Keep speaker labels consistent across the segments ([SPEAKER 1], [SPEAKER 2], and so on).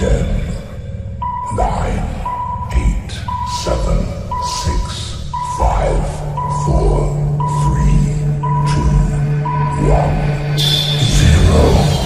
[SPEAKER 1] 10, 9, 8, 7, 6, 5, 4, 3, 2, 1, 0.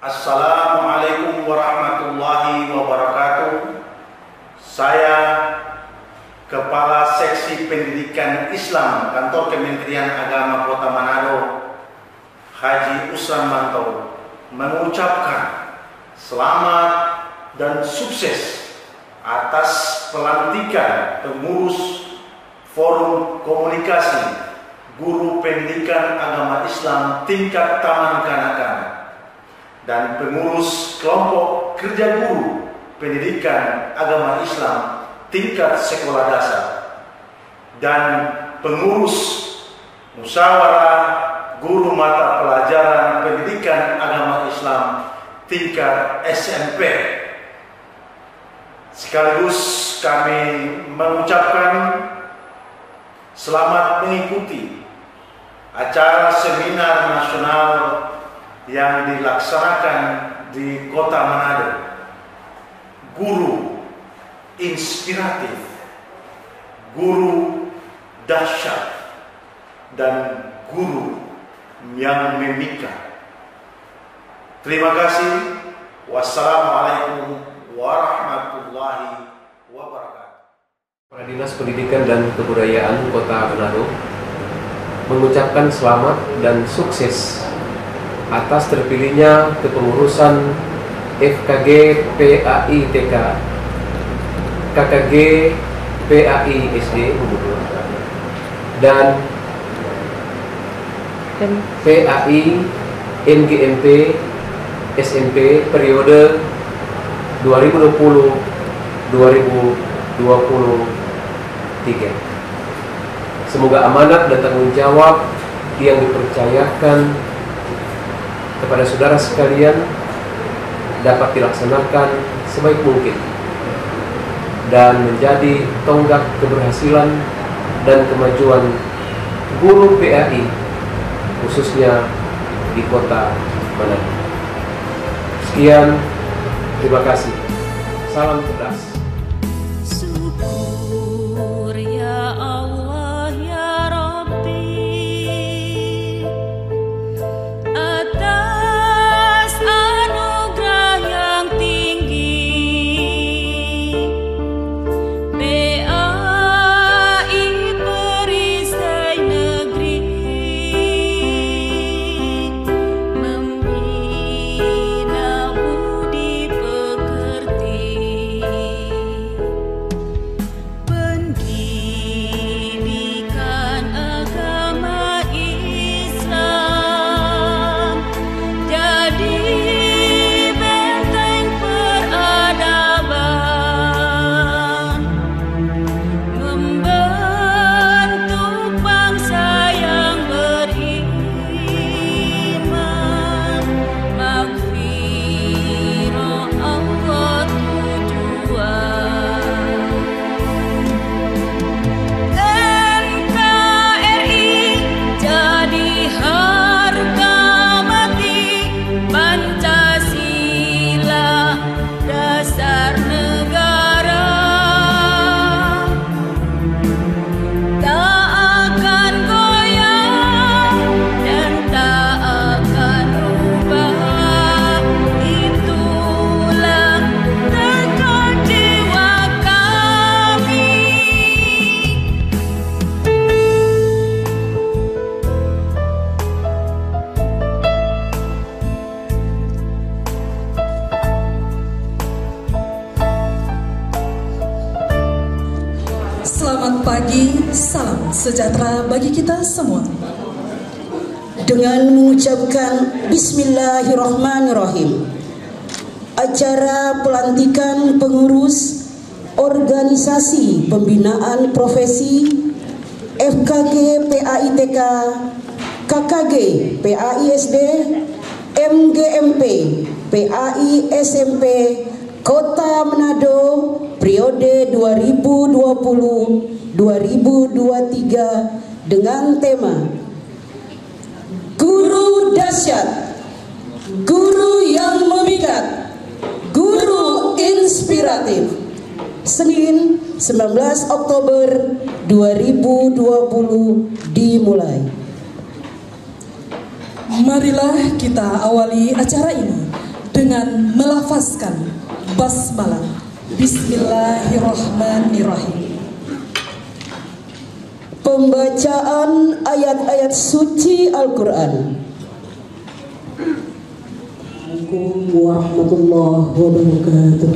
[SPEAKER 2] Assalamualaikum warahmatullahi wabarakatuh. Saya Kepala Seksi Pendidikan Islam Kantor Kementerian Agama Kota Manado, Haji Usman Manto, mengucapkan selamat dan sukses atas pelantikan pengurus Forum Komunikasi Guru Pendidikan Agama Islam tingkat Taman Kanakan dan pengurus kelompok kerja guru pendidikan agama Islam tingkat sekolah dasar dan pengurus musyawarah guru mata pelajaran pendidikan tingkat SMP. Sekaligus kami mengucapkan selamat mengikuti acara seminar nasional yang dilaksanakan di Kota Manado. Guru inspiratif, guru dahsyat, dan guru yang memikat. Terima kasih. Wassalamualaikum warahmatullahi wabarakatuh.
[SPEAKER 3] Kepala Dinas Pendidikan dan Kebudayaan Kota Manado mengucapkan selamat dan sukses atas terpilihnya kepengurusan FKG PAI TK, KKG PAI SD dan PAI NGMP SMP periode 2020-2023. Semoga amanat dan tanggung jawab yang dipercayakan kepada saudara sekalian dapat dilaksanakan sebaik mungkin dan menjadi tonggak keberhasilan dan kemajuan guru PAI khususnya di Kota Manado. Sekian, terima kasih. Salam cerdas.
[SPEAKER 4] Syukur ya Allah ya Rabbi atas anugerah yang tinggi. PAI perisai negeri membina budi pekerti. Pendidikan agama Islam jadi benteng peradaban, membentuk bangsa yang beriman. Maghfirah Allah tujuan. NKRI jadi harga mati, Pancasila dasar negara. Tak akan goyah dan tak akan rubah, itulah tekad jiwa kami.
[SPEAKER 5] Selamat pagi, salam sejahtera bagi kita semua. Dengan mengucapkan Bismillahirrahmanirrahim, acara pelantikan pengurus organisasi pembinaan profesi FKG PAI TK, KKG PAI SD, MGMP PAI SMP Kota Manado periode 2020-2023 dengan tema Guru Dahsyat, Guru yang Memikat, Guru Inspiratif. Senin 19 Oktober 2020 dimulai.
[SPEAKER 6] Marilah kita awali acara ini dengan melafazkan basmalah. Bismillahirrahmanirrahim.
[SPEAKER 5] Pembacaan ayat-ayat suci Al-Quran. Assalamualaikum warahmatullahi wabarakatuh.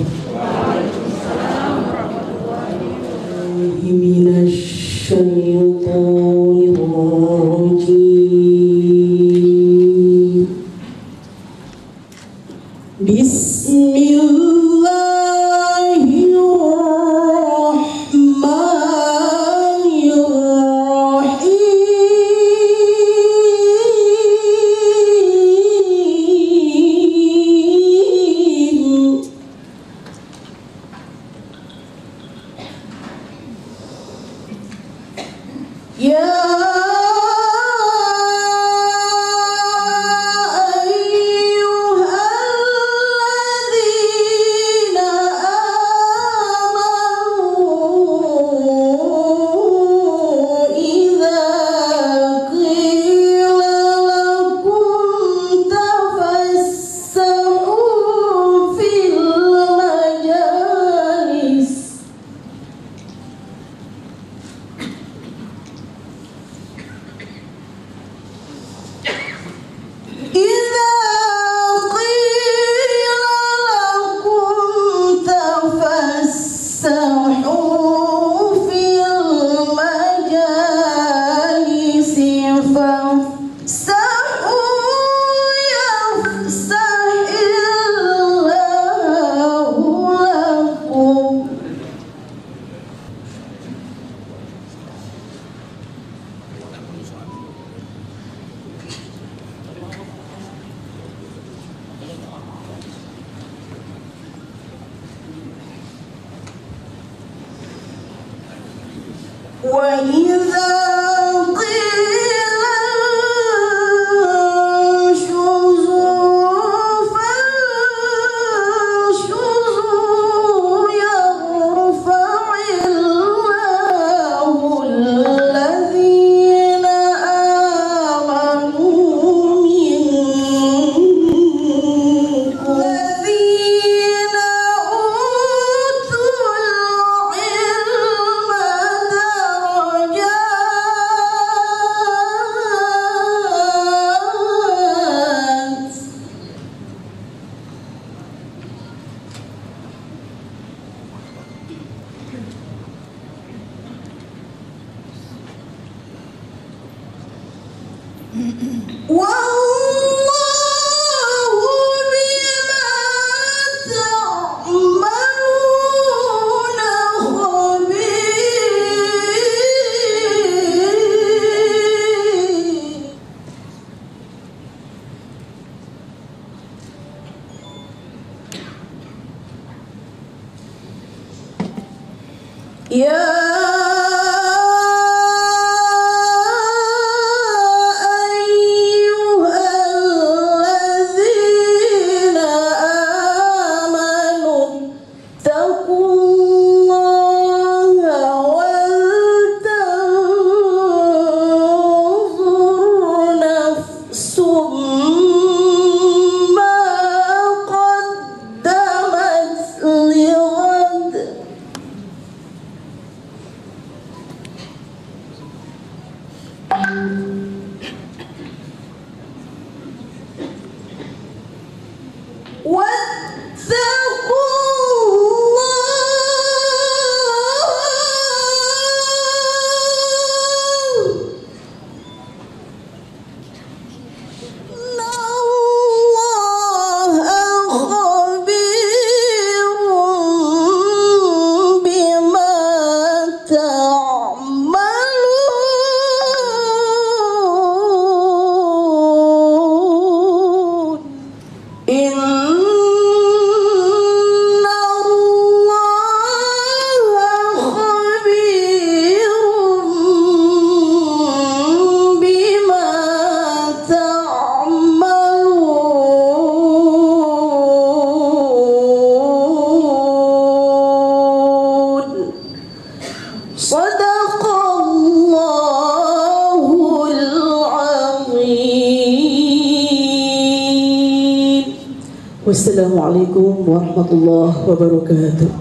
[SPEAKER 6] Wassalamualaikum warahmatullahi wabarakatuh.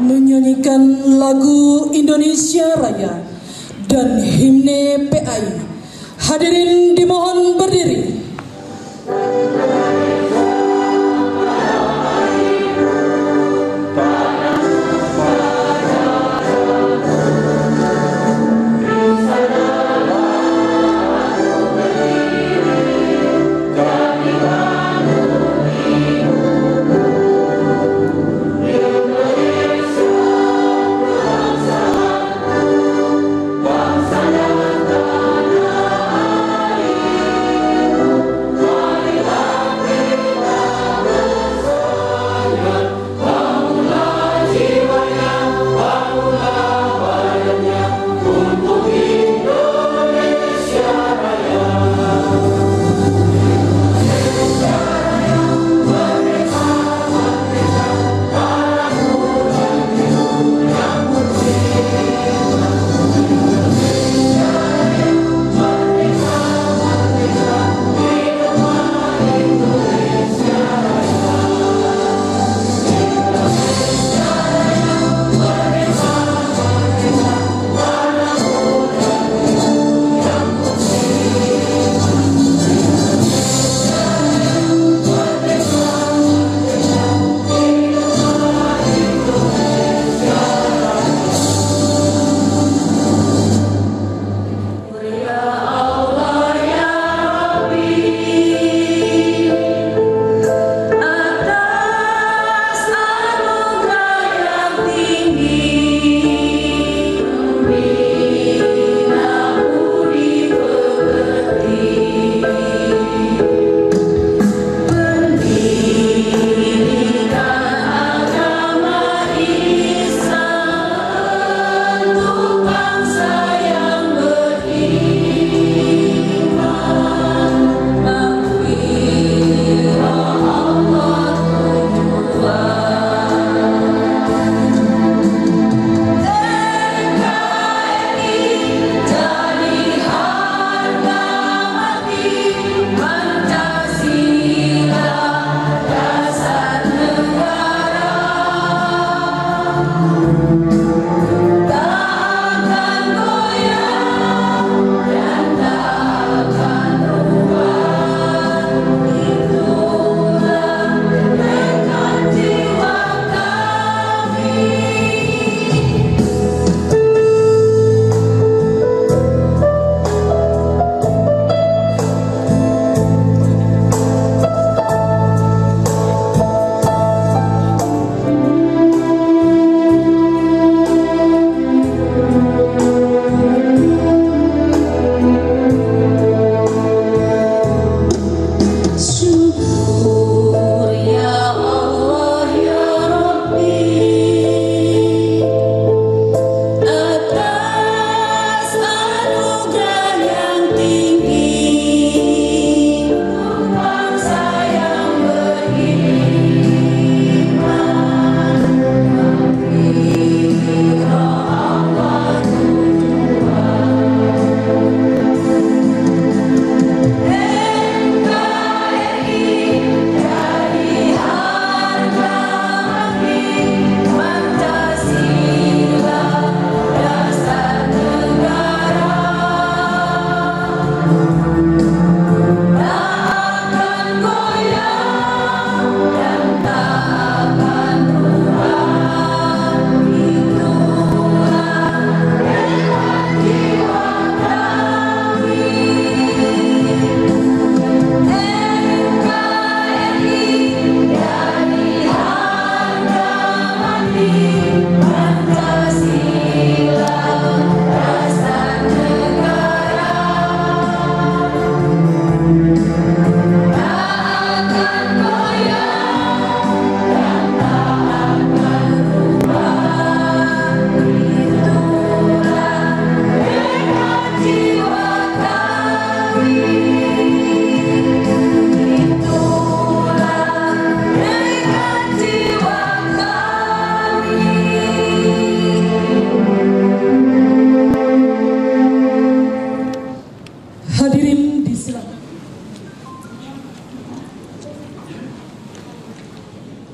[SPEAKER 6] Menyanyikan lagu Indonesia Raya dan himne PAI. Hadirin dimohon berdiri.
[SPEAKER 4] Bangsa dan tanah air.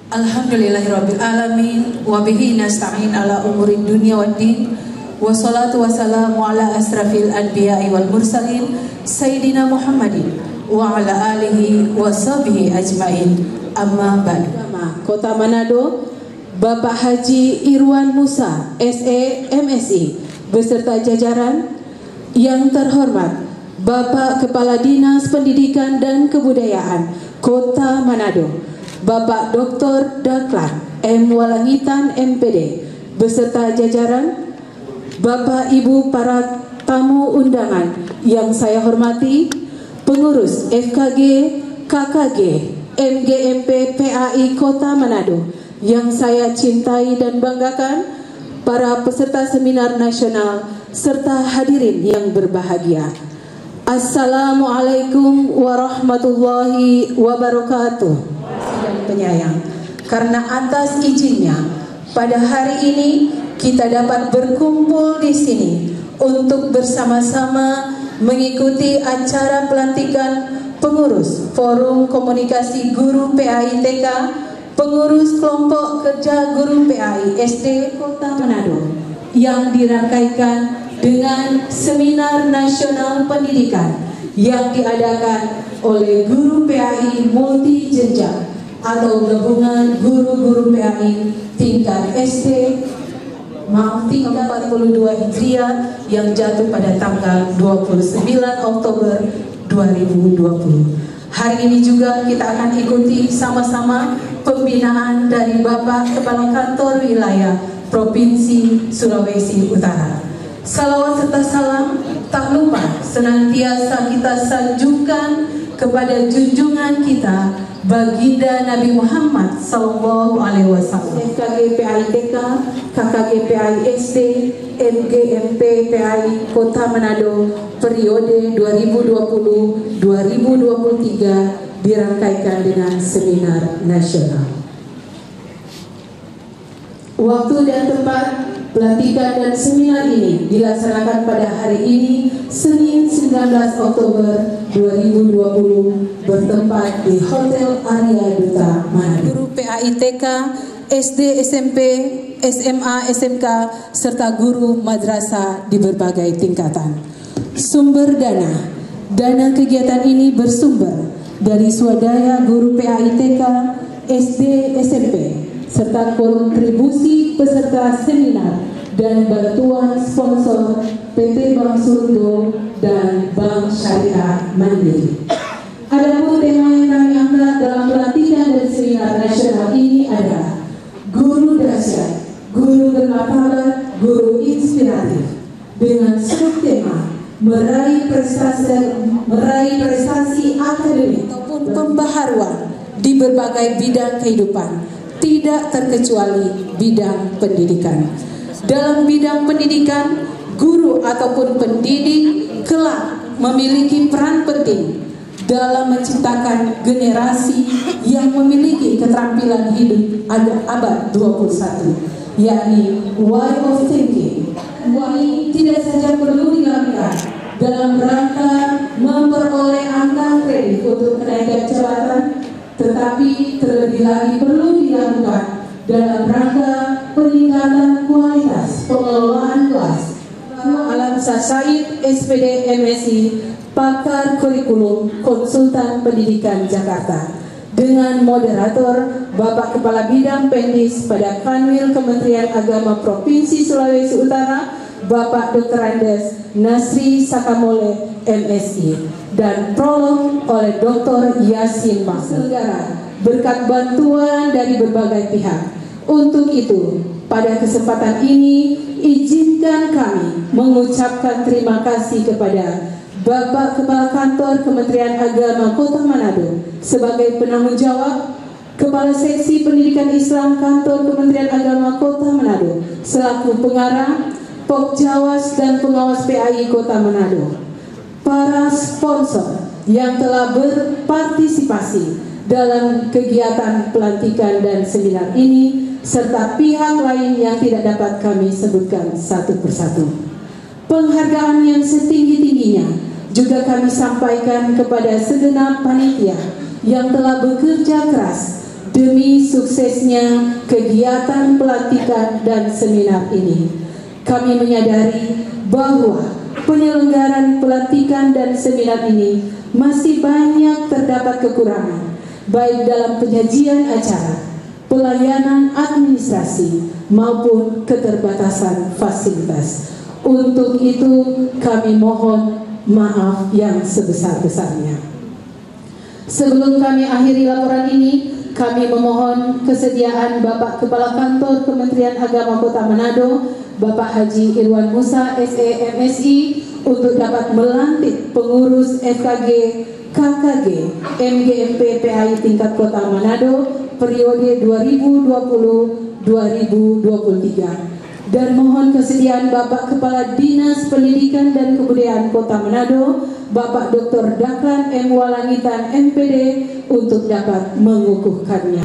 [SPEAKER 6] Alhamdulillahirabbil alamin wa bihi nasta'in ala umurid dunya waddin. Wassalatu wassalamu ala asrafil anbiya'i wal mursalin sayyidina Muhammadin wa ala alihi wa sahbihi ajmain. Amma ba'du. Kota Manado, Bapak Haji Irwan Musa, SE, MSI, beserta jajaran. Yang terhormat Bapak Kepala Dinas Pendidikan dan Kebudayaan Kota Manado, Bapak Dr. Daklan M. Walangitan MPD beserta jajaran, Bapak Ibu para tamu undangan yang saya hormati, pengurus FKG, KKG, MGMP PAI Kota Manado yang saya cintai dan banggakan, para peserta seminar nasional serta hadirin yang berbahagia. Assalamualaikum warahmatullahi wabarakatuh. Dan penyayang, karena atas izinnya pada hari ini kita dapat berkumpul di sini untuk bersama-sama mengikuti acara pelantikan pengurus Forum Komunikasi Guru PAI TK, pengurus kelompok kerja guru PAI SD Kota Manado yang dirangkaikan dengan seminar nasional pendidikan yang diadakan oleh Guru PAI Multi Jenjang atau gabungan guru-guru PAI tingkat SD tingkat 42 Hijriah yang jatuh pada tanggal 29 Oktober 2020. Hari ini juga kita akan ikuti sama-sama pembinaan dari Bapak Kepala Kantor Wilayah Provinsi Sulawesi Utara. Salawat serta salam tak lupa senantiasa kita sanjungkan kepada junjungan kita Baginda Nabi Muhammad Sallallahu Alaihi Wasallam. FKG PAI TK, KKG PAI SD, MGMP PAI Kota Manado periode 2020-2023 dirangkaikan dengan seminar nasional. Waktu dan tempat pelantikan dan seminar ini dilaksanakan pada hari ini, Senin 19 Oktober 2020, bertempat di Hotel Arya Duta Manado. Guru PAI TK, SD, SMP, SMA, SMK, serta guru madrasah di berbagai tingkatan. Sumber dana kegiatan ini bersumber dari swadaya guru PAI TK, SD, SMP, serta kontribusi peserta seminar dan bantuan sponsor PT Bank Surdo dan Bank Syariah Mandiri. Adapun tema yang kami angkat dalam pelatihan dan seminar nasional ini adalah guru dahsyat, guru bermartabat, guru inspiratif, dengan subtema meraih prestasi akademik ataupun pembaharuan di berbagai bidang kehidupan, tidak terkecuali bidang pendidikan. Dalam bidang pendidikan, guru ataupun pendidik kelak memiliki peran penting dalam menciptakan generasi yang memiliki keterampilan hidup abad 21, yakni way of thinking. Ini tidak saja perlu dilakukan dalam rangka memperoleh angka kredit untuk kenaikan jabatan, tetapi terlebih lagi perlu dilakukan dalam rangka peningkatan kualitas pengelolaan kelas. Alamsyah Said, SPD MSI, pakar kurikulum, konsultan pendidikan Jakarta, dengan moderator Bapak Kepala Bidang Pendis pada Kanwil Kementerian Agama Provinsi Sulawesi Utara, Bapak Dr. Andes Nasri Sakamole MSI, dan prolog oleh Dr. Yasin Maselegara berkat bantuan dari berbagai pihak. Untuk itu, pada kesempatan ini izinkan kami mengucapkan terima kasih kepada Bapak Kepala Kantor Kementerian Agama Kota Manado sebagai penanggung jawab, Kepala Seksi Pendidikan Islam Kantor Kementerian Agama Kota Manado selaku pengarah, Pokjawas dan pengawas PAI Kota Manado, para sponsor yang telah berpartisipasi dalam kegiatan pelantikan dan seminar ini, serta pihak lain yang tidak dapat kami sebutkan satu persatu. Penghargaan yang setinggi-tingginya juga kami sampaikan kepada segenap panitia yang telah bekerja keras demi suksesnya kegiatan pelantikan dan seminar ini. Kami menyadari bahwa penyelenggaraan pelantikan dan seminar ini masih banyak terdapat kekurangan, baik dalam penyajian acara, pelayanan administrasi, maupun keterbatasan fasilitas. Untuk itu kami mohon maaf yang sebesar-besarnya. Sebelum kami akhiri laporan ini, kami memohon kesediaan Bapak Kepala Kantor Kementerian Agama Kota Manado, Bapak Haji Irwan Musa, SE MSI, untuk dapat melantik pengurus FKG, KKG, MGMP PAI tingkat Kota Manado periode 2020-2023. Dan mohon kesediaan Bapak Kepala Dinas Pendidikan dan Kebudayaan Kota Manado, Bapak Dr. Daklan M. Walangitan MPD, untuk dapat mengukuhkannya.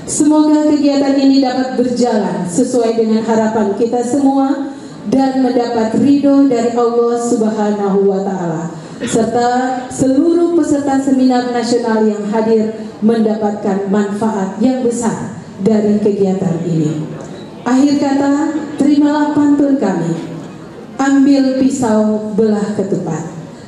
[SPEAKER 6] Semoga kegiatan ini dapat berjalan sesuai dengan harapan kita semua dan mendapat ridho dari Allah Subhanahu wa Ta'ala, serta seluruh peserta seminar nasional yang hadir mendapatkan manfaat yang besar dari kegiatan ini. Akhir kata, terimalah pantun kami. Ambil pisau belah ketupat,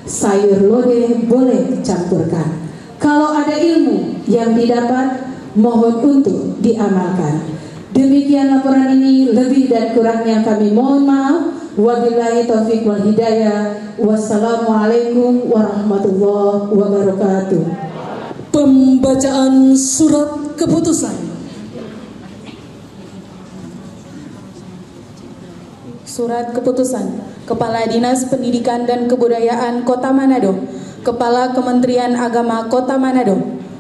[SPEAKER 6] sayur lodeh boleh campurkan. Kalau ada ilmu yang didapat, mohon untuk diamalkan. Demikian laporan ini, lebih dan kurangnya kami mohon maaf. Wabillahi taufiq wal hidayah. Wassalamualaikum warahmatullahi wabarakatuh.
[SPEAKER 5] Pembacaan surat keputusan.
[SPEAKER 7] Surat keputusan Kepala Dinas Pendidikan dan Kebudayaan Kota Manado, Kepala Kementerian Agama Kota Manado,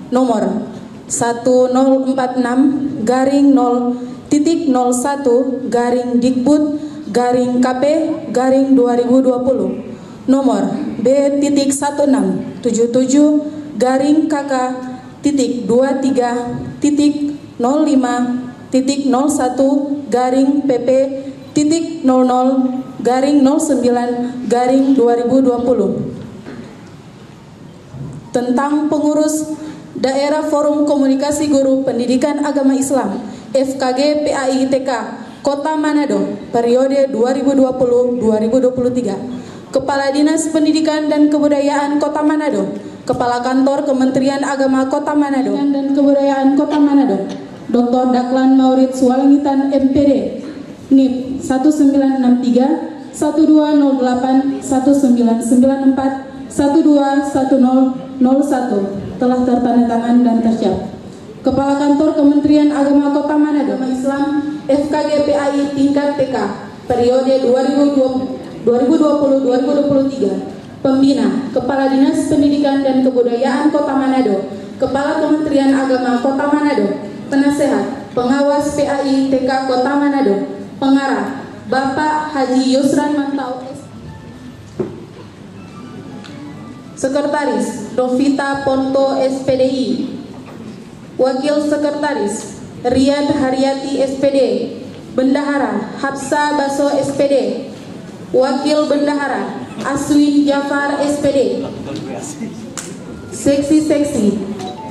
[SPEAKER 7] nomor 1046-01-Dikbud-KP-2020, nomor B.23.00-PP.00-09-2020 tentang pengurus Daerah Forum Komunikasi Guru Pendidikan Agama Islam FKG PAI TK Kota Manado periode 2020-2023. Kepala Dinas Pendidikan dan Kebudayaan Kota Manado, Kepala Kantor Kementerian Agama Kota Manado dan Kebudayaan Kota Manado, Dr. Daklan Maurits Walangitan MPD, NIP 1963 1208 1994 121001 telah tertandatangan dan tersiap. Kepala Kantor Kementerian Agama Kota Manado Islam FKG PAI tingkat TK periode 2020-2023. Pembina Kepala Dinas Pendidikan dan Kebudayaan Kota Manado, Kepala Kementerian Agama Kota Manado, Penasehat Pengawas PAI TK Kota Manado, Pengarah Bapak Haji Yusran Mantau, Sekretaris Novita Ponto SPDI, Wakil Sekretaris Riyad Haryati SPD, Bendahara Hapsa Baso SPD, Wakil Bendahara Aswin Jafar SPD. Seksi-seksi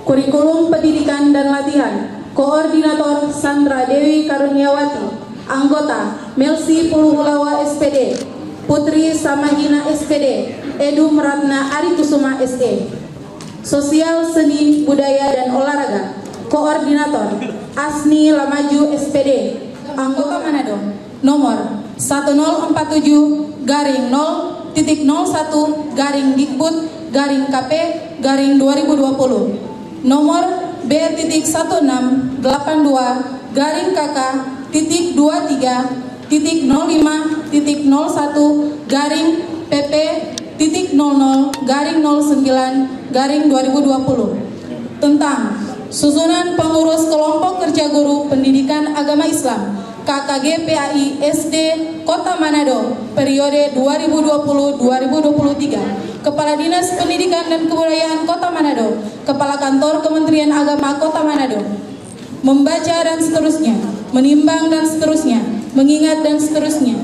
[SPEAKER 7] Kurikulum Pendidikan dan Latihan, Koordinator Sandra Dewi Karuniawati, Anggota Melsi Puluhulawa SPD, Putri Samahina SPD, Edu Meratna Arikusuma SE. Sosial Seni Budaya dan Olahraga, Koordinator Asni Lamaju SPD, Anggota Manado, nomor 1047-01-Dikbud-KP-2020, nomor B.23.25.01-PP.00-09-2020 tentang susunan pengurus kelompok kerja guru pendidikan agama Islam KKG PAI SD Kota Manado periode 2020-2023. Kepala Dinas Pendidikan dan Kebudayaan Kota Manado, Kepala Kantor Kementerian Agama Kota Manado, membaca dan seterusnya, menimbang dan seterusnya, mengingat dan seterusnya,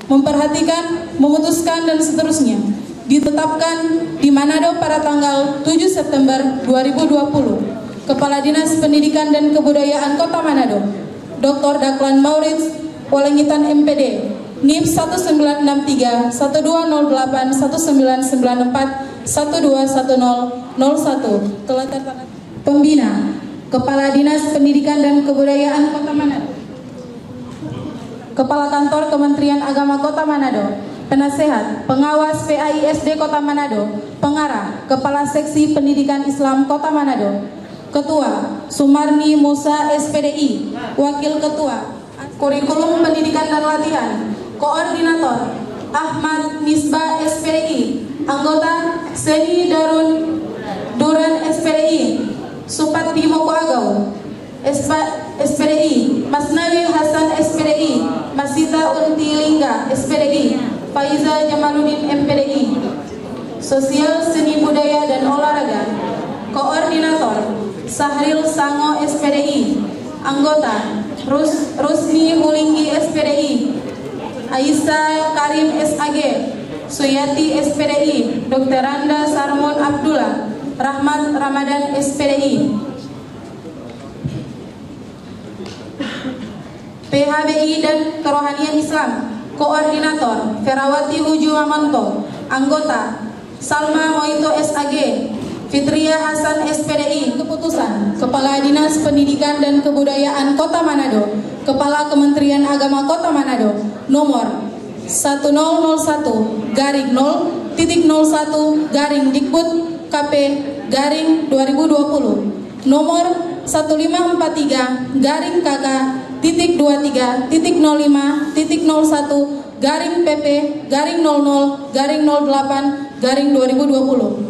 [SPEAKER 7] memperhatikan, memutuskan dan seterusnya, ditetapkan di Manado pada tanggal 7 September 2020 Kepala Dinas Pendidikan dan Kebudayaan Kota Manado, Dr. Daklan Maurits Walengitan MPD, NIP 1963 1208 1994 121001 telah tertanda. Pembina, Kepala Dinas Pendidikan dan Kebudayaan Kota Manado, Kepala Kantor Kementerian Agama Kota Manado, Penasehat, Pengawas PAISD Kota Manado, Pengarah, Kepala Seksi Pendidikan Islam Kota Manado, Ketua, Sumarni Musa SPDI, Wakil Ketua, Kurikulum Pendidikan dan Latihan, Koordinator, Ahmad Misbah SPDI, Anggota Seni Duran SPDI, Supati Moko Agau SPDI, Masnawi Hasan SPDI, Masita Unti Lingga SPDI, Faiza Jamaluddin MPDI, Sosial Seni Budaya dan Olahraga, Koordinator, Sahril Sango SPDI, Anggota, Rusni Hulinggi SPDI, Aisyah Karim SAG, Suyati SPDI, Dr. Randa Sarmon Abdullah, Rahmat Ramadan SPDI, PHBI dan Kerohanian Islam, Koordinator, Ferawati Uju Mamanto, Anggota, Salma Moito SAG, Fitria Hasan SPDI. Keputusan Kepala Dinas Pendidikan dan Kebudayaan Kota Manado, Kepala Kementerian Agama Kota Manado, nomor 1001-0.01-Dikbud KP garing 2020, nomor 1553-KK-23-00-PP-00-08-2020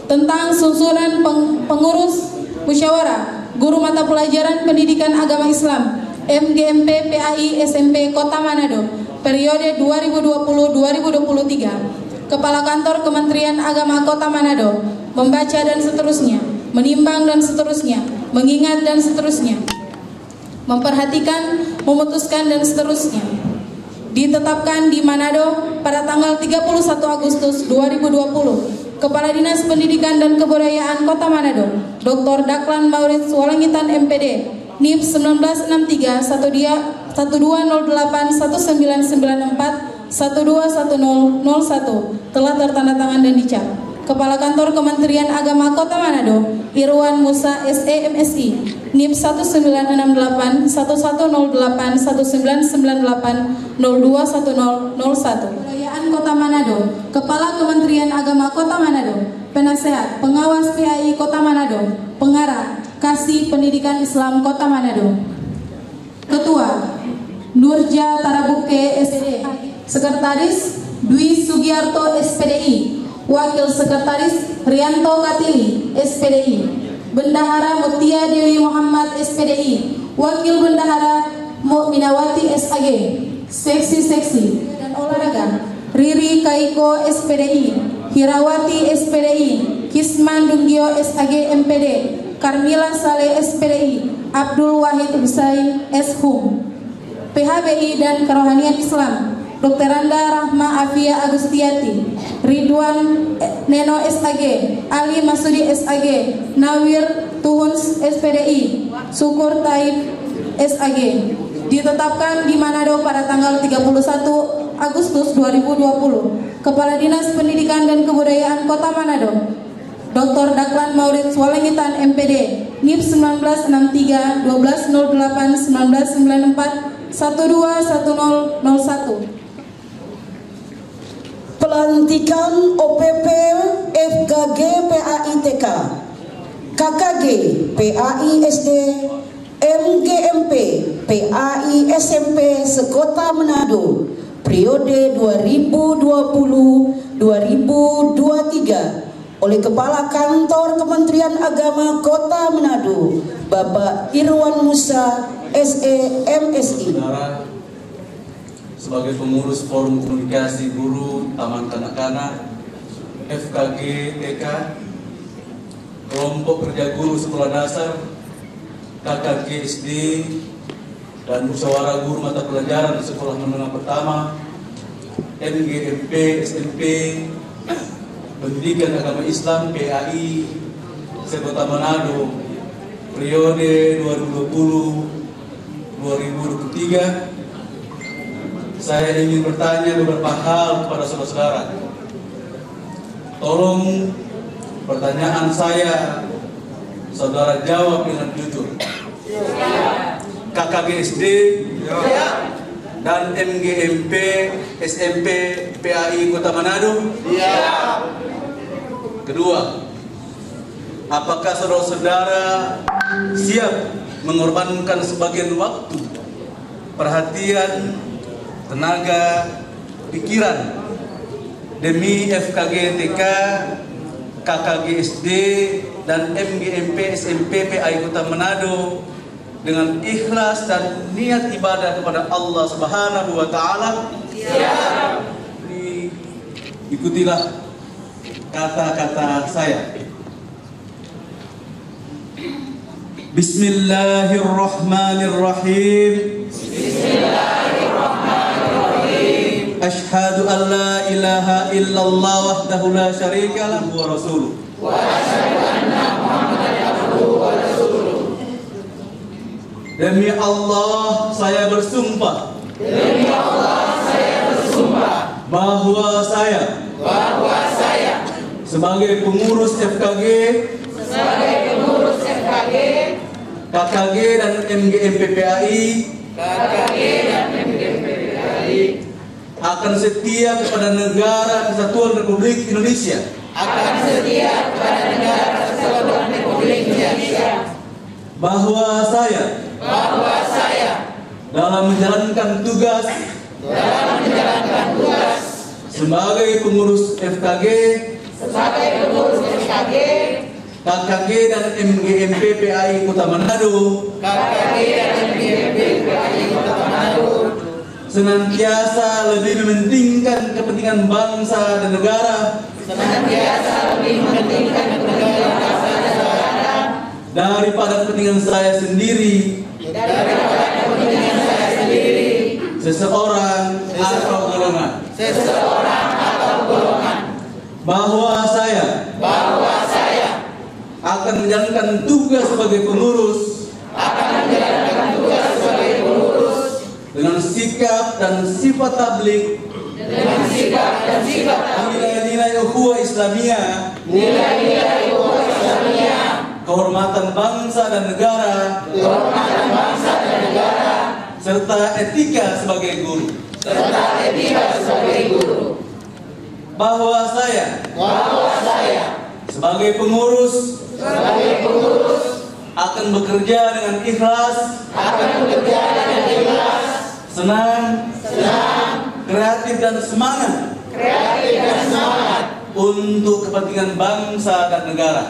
[SPEAKER 7] tentang susunan pengurus musyawarah guru mata pelajaran pendidikan agama Islam MGMP PAI SMP Kota Manado periode 2020-2023. Kepala Kantor Kementerian Agama Kota Manado membaca dan seterusnya, menimbang dan seterusnya, mengingat dan seterusnya, memperhatikan, memutuskan dan seterusnya. Ditetapkan di Manado pada tanggal 31 Agustus 2020. Kepala Dinas Pendidikan dan Kebudayaan Kota Manado, Dr. Daklan Maurits Walengitan MPD, NIP 1963 1208 1994 121001 telah tertandatangan dan dicap. Kepala Kantor Kementerian Agama Kota Manado, Irwan Musa SE MSI, NIP 1968 1108 1998 021001. Kota Manado, Kepala Kementerian Agama Kota Manado, Penasehat, Pengawas PAI Kota Manado, Pengarah, Kasih Pendidikan Islam Kota Manado, Ketua, Nurja Tarabuke SPDI, Sekretaris, Dwi Sugiarto SPDI, Wakil Sekretaris, Rianto Katili SPDI, Bendahara Mutia Dewi Muhammad SPDI, Wakil Bendahara Mukminawati SAG, Seksi-seksi dan olahraga, Riri Kaiko SPDI, Hirawati SPDI, Kisman Dunggio SAG MPD, Karmila Saleh SPDI, Abdul Wahid Husain SHUM, PHBI dan Kerohanian Islam, Dr. Randa Rahma Afia Agustiati, Ridwan Neno SAG, Ali Masudi SAG, Nawir Tuhuns SPDI, Syukur Taib SAG. Ditetapkan di Manado pada tanggal 31 Agustus 2020. Kepala Dinas Pendidikan dan Kebudayaan Kota Manado, Dr. Daklan Maurits Walengitan MPD, NIP 1963 1208 1994 121001.
[SPEAKER 8] Pelantikan OPP FKG PAITK, KKG PAISD, MGMP PAI SMP Sekota Manado periode 2020-2023 oleh Kepala Kantor Kementerian Agama Kota Manado, Bapak Irwan Musa SE MSI.
[SPEAKER 9] Sebagai pengurus Forum Komunikasi Guru Taman Kanak-kanak FKG TK, Kelompok Kerja Guru Sekolah Dasar, KKG SD, dan Musyawarah Guru Mata Pelajaran Sekolah Menengah Pertama, MGMP SMP, Pendidikan Agama Islam PAI Sekota Manado periode 2020-2023, saya ingin bertanya beberapa hal kepada saudara-saudara. Tolong pertanyaan saya saudara jawab dengan jujur. KKG SD dan MGMP SMP PAI Kota Manado? Kedua, apakah saudara-saudara siap mengorbankan sebagian waktu, perhatian, tenaga, pikiran demi FKG TK, KKG SD, dan MGMP SMP PAI Kota Manado dengan ikhlas dan niat ibadah kepada Allah Subhanahu wa Ta'ala? Ikutilah kata-kata saya. Bismillahirrahmanirrahim. Bismillahirrahmanirrahim. Asyhadu an la ilaha illallah wahdahu la syarika lahu wa rasuluh. Wa asyhadu anna Muhammadan abduhu wa rasuluh. Demi Allah saya bersumpah. Demi Allah saya bersumpah bahwa saya sebagai pengurus FKG, KKG dan MGMP PAI, akan setia kepada Negara Kesatuan Republik Indonesia. Bahwa saya dalam menjalankan tugas sebagai pengurus FKG, KKG dan MGMP PAI Kota Manado, senantiasa lebih mementingkan kepentingan bangsa dan negara, daripada kepentingan saya sendiri, seseorang atau golongan. Bahwa saya akan menjalankan tugas sebagai pengurus dengan sikap dan sifat tabligh, nilai-nilai ukhuwah Islamiyah, kehormatan bangsa dan negara, serta etika sebagai guru. Bahwa saya sebagai pengurus akan bekerja dengan ikhlas, senang, kreatif dan semangat untuk kepentingan bangsa dan negara.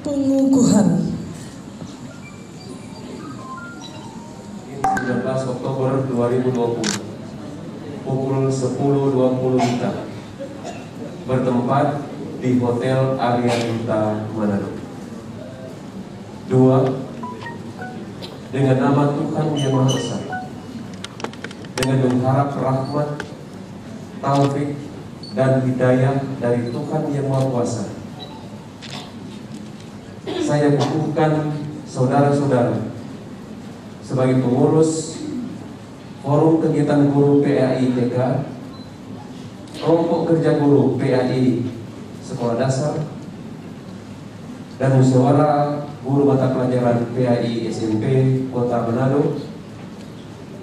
[SPEAKER 5] Pengukuhan
[SPEAKER 3] 19 Oktober 2020 pukul 10.20 WITA bertempat di Hotel Arya Duta Manado. 2. Dengan nama Tuhan Yang Maha Esa, dengan mengharap rahmat, taufik dan hidayah dari Tuhan Yang Maha Kuasa, saya kukuhkan saudara-saudara sebagai pengurus Forum Kegiatan Guru PAI TK, Kelompok Kerja Guru PAI Sekolah Dasar, dan Musyawarah Guru Mata Pelajaran PAI SMP Kota Manado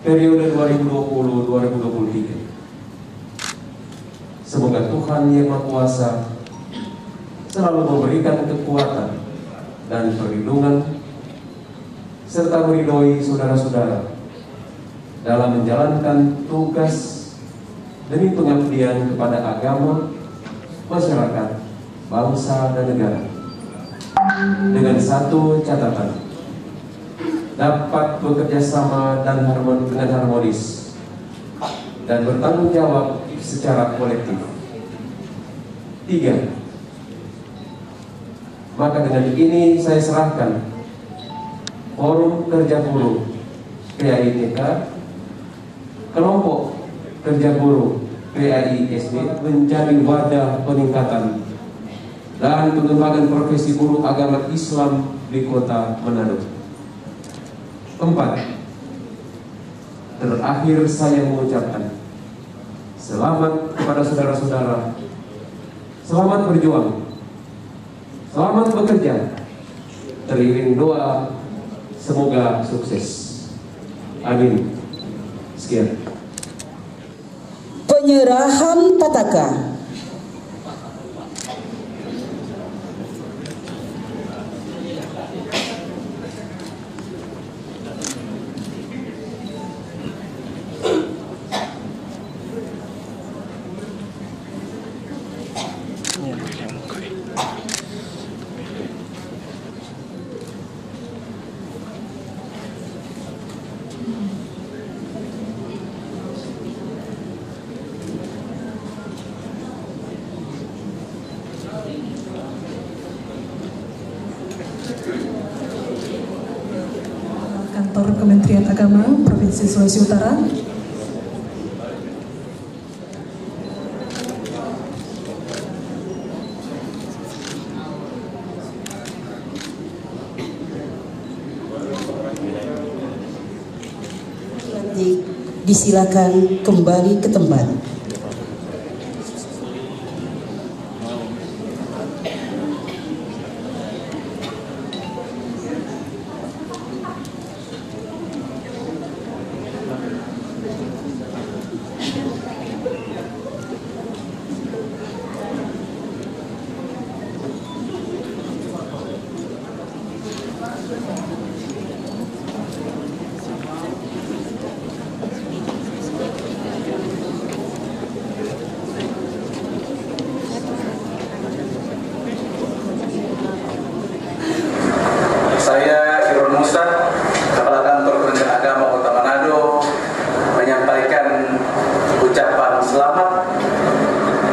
[SPEAKER 3] periode 2020-2023. Semoga Tuhan Yang Maha Kuasa selalu memberikan kekuatan dan perlindungan serta meridhoi saudara-saudara dalam menjalankan tugas demi pengabdian kepada agama, masyarakat, bangsa dan negara. Dengan satu catatan, dapat bekerja sama dan dengan harmonis dan bertanggung jawab secara kolektif. 3. Maka dengan ini saya serahkan Forum Kerja Guru PAI TK, Kelompok Kerja Guru PAI SD menjadi wadah peningkatan dan pengembangan profesi guru agama Islam di Kota Manado. 4. Terakhir saya mengucapkan selamat kepada saudara-saudara. Selamat berjuang, selamat bekerja, teriring doa semoga sukses. Amin. Sekian.
[SPEAKER 8] Penyerahan Pataka.
[SPEAKER 5] Kantor Kementerian Agama Provinsi Sulawesi Utara.
[SPEAKER 8] Disilakan kembali ke tempat.
[SPEAKER 9] Saya Irwan Musa, Kepala Kantor Kementerian Agama Kota Manado, menyampaikan ucapan selamat,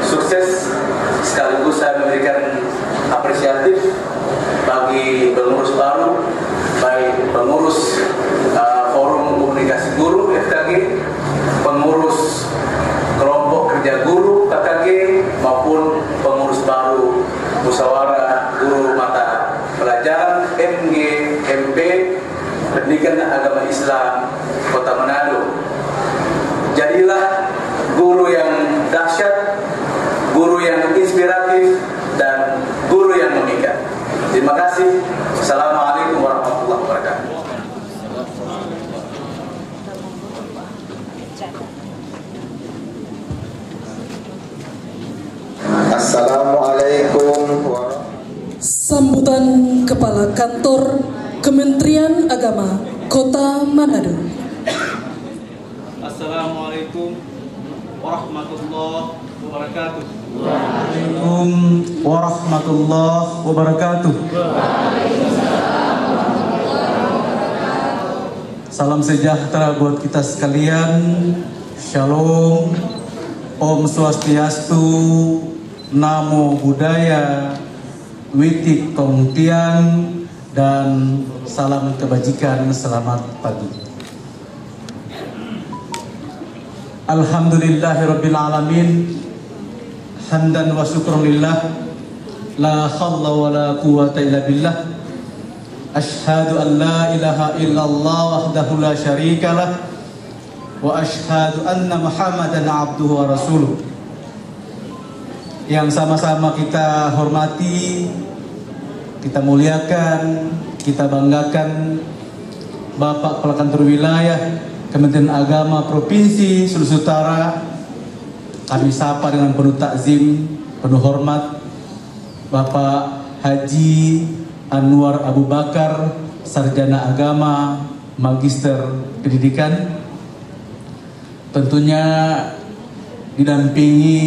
[SPEAKER 9] sukses, sekaligus saya memberikan apresiatif bagi pengurus baru, baik pengurus Forum Komunikasi Guru FKG, pengurus kelompok kerja guru KKG, maupun pengurus baru Musyawarah Guru Mata Pelajaran MGMP Pendidikan Agama Islam Kota Manado. Jadilah guru yang dahsyat, guru yang inspiratif, dan guru yang memikat. Terima kasih. Assalamualaikum warahmatullahi wabarakatuh.
[SPEAKER 10] Assalamualaikum warahmatullahi.
[SPEAKER 5] Sambutan Kepala Kantor Kementerian Agama Kota Manado.
[SPEAKER 11] Assalamualaikum warahmatullahi wabarakatuh.
[SPEAKER 9] Waalaikumsalam warahmatullahi wabarakatuh. Salam sejahtera buat kita sekalian. Shalom, Om Swastiastu, Namo Buddhaya, Witik Tongtian, dan salam kebajikan. Selamat pagi. Alhamdulillahirabbil alamin, hamdan wa syukran lillah, la haula wa la quwwata illa billah. Asyhadu an la ilaha illallah wahdahu la syarikalah, wa asyhadu anna Muhammadan abduhu wa rasuluh. Yang sama-sama kita hormati, kita muliakan, kita banggakan Bapak Kepala Kantor Wilayah Kementerian Agama Provinsi Sulawesi Utara. Kami sapa dengan penuh takzim, penuh hormat Bapak Haji Anwar Abu Bakar, Sarjana Agama, Magister Pendidikan. Tentunya didampingi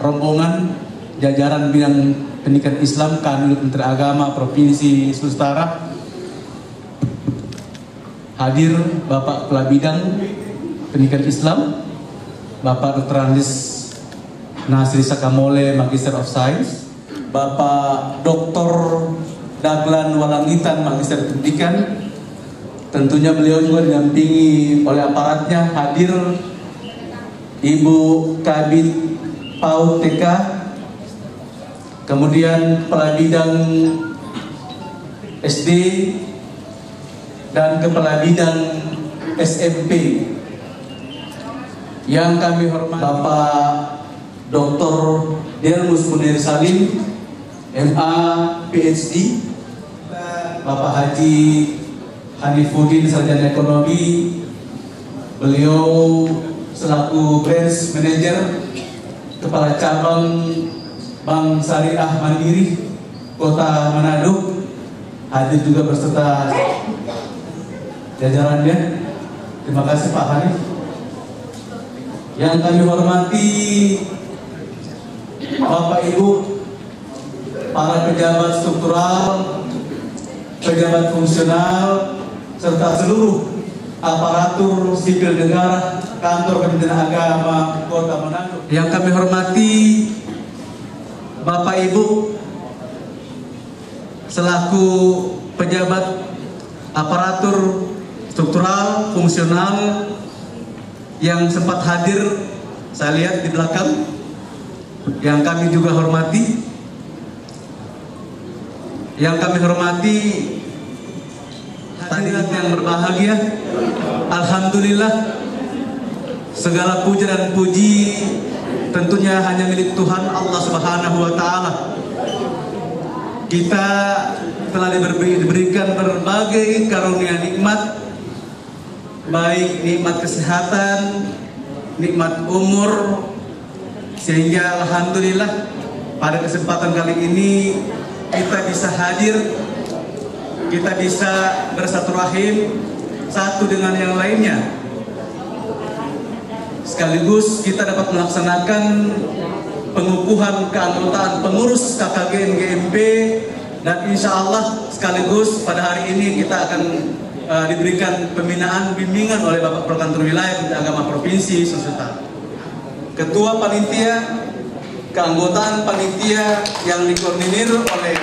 [SPEAKER 9] rombongan jajaran bidang pendidikan Islam Kanwil Kementerian Agama Provinsi Sulawesi Utara. Hadir Bapak Kepala Bidang Pendidikan Islam, Bapak Dr. Andes Nasri Sakamole, Magister of Science, Bapak Dr. Daglan Walangitan, Magister Pendidikan. Tentunya beliau juga didampingi oleh aparatnya. Hadir Ibu Kabid PAUD TK, kemudian Kepala Bidang SD dan Kepala Bidang SMP. Yang kami hormati Bapak Dr. Delmus Munir Salim, MA PhD, Bapak Haji Hanifuddin Sarjana Ekonomi, beliau selaku Branch Manager Kepala Cabang Bank Syariah Mandiri Kota Manado, hadir juga berserta jajarannya. Terima kasih Pak Hanif. Yang kami hormati Bapak Ibu, para pejabat struktural, pejabat fungsional, serta seluruh aparatur sipil negara kantor Kementerian Agama Kota Manado. Yang kami hormati Bapak Ibu selaku pejabat aparatur struktural fungsional yang sempat hadir, saya lihat di belakang, yang kami juga hormati. Yang kami hormati hadirin yang berbahagia, alhamdulillah segala puja dan puji tentunya hanya milik Tuhan Allah Subhanahu wa taala. Kita telah diberikan berbagai karunia nikmat, baik nikmat kesehatan, nikmat umur, sehingga alhamdulillah pada kesempatan kali ini kita bisa hadir, kita bisa bersatu rahim satu dengan yang lainnya, sekaligus kita dapat melaksanakan pengukuhan keanggotaan pengurus KKGN GMP, dan insya Allah sekaligus pada hari ini kita akan diberikan pembinaan bimbingan oleh Bapak Perkantor Wilayah Kementerian Agama Provinsi Sulawesi Utara. Ketua Panitia, keanggotaan panitia yang dikoordinir oleh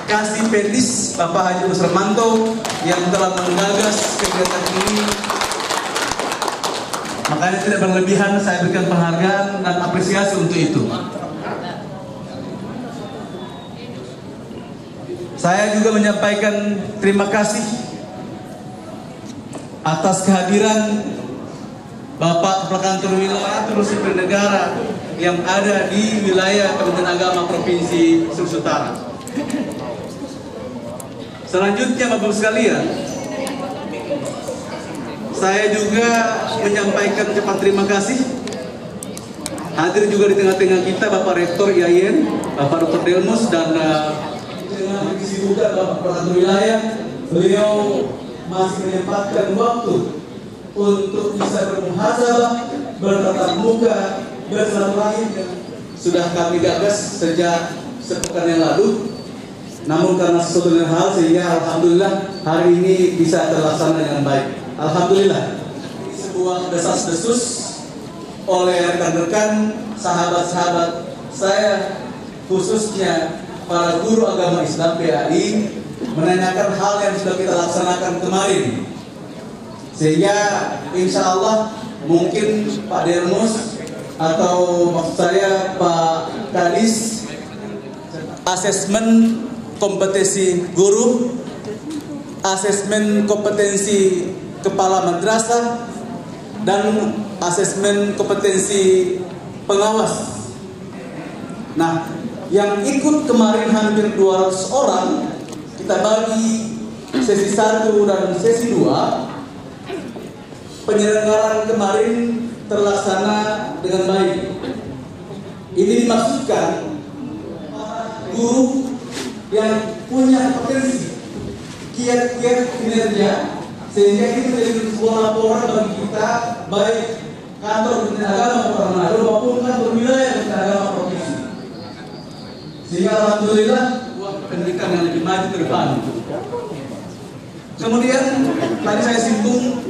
[SPEAKER 9] Kasih Petis Bapak Haji Usremanto yang telah menggagas kegiatan ini. Makanya tidak berlebihan saya berikan penghargaan dan apresiasi untuk itu. Saya juga menyampaikan terima kasih atas kehadiran Bapak Kepala Kantor Wilayah Terus Sipil Negara yang ada di wilayah Kementerian Agama Provinsi Sulawesi Utara. Selanjutnya Bapak sekalian, saya juga menyampaikan ucapan terima kasih. Hadir juga di tengah-tengah kita Bapak Rektor IAIN, Bapak Dr. Delmus, dan dengan kesibukan Bapak Kepala Kantor Wilayah, beliau masih menyempatkan waktu untuk bisa bermuhasabah, bertatap muka, bersilaturahim yang sudah kami gagas sejak sepekan yang lalu. Namun karena sesuatu dengan hal sehingga alhamdulillah hari ini bisa terlaksana dengan baik. Alhamdulillah. Sebuah desas-desus oleh rekan-rekan, sahabat-sahabat saya, khususnya para guru agama Islam PAI, menanyakan hal yang sudah kita laksanakan kemarin, sehingga insya Allah mungkin Pak Delmus atau maksud saya Pak Kadis, asesmen kompetensi guru, asesmen kompetensi kepala madrasah, dan asesmen kompetensi pengawas. Nah, yang ikut kemarin hampir 200 orang, kita bagi sesi 1 dan sesi 2. Penyelenggaraan kemarin terlaksana dengan baik. Ini dimaksudkan guru yang punya potensi, kiat-kiat kinerja, sehingga ini menjadi sebuah laporan bagi kita, baik kantor Kementerian Agama Kota Manado maupun kantor wilayah Kementerian Agama Provinsi. Sehingga alhamdulillah pendidikan yang lebih maju ke depan. Kemudian tadi saya singgung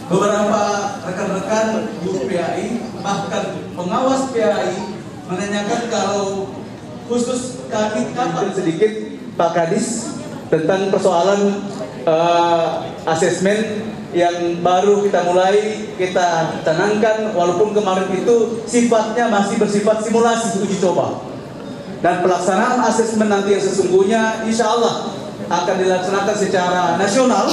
[SPEAKER 9] beberapa rekan-rekan guru PAI, bahkan pengawas PAI menanyakan kalau khusus kami kapan sedikit Pak Kadis tentang persoalan asesmen yang baru kita mulai kita canangkan, walaupun kemarin itu sifatnya masih bersifat simulasi uji coba. Dan pelaksanaan asesmen nanti yang sesungguhnya insya Allah akan dilaksanakan secara nasional,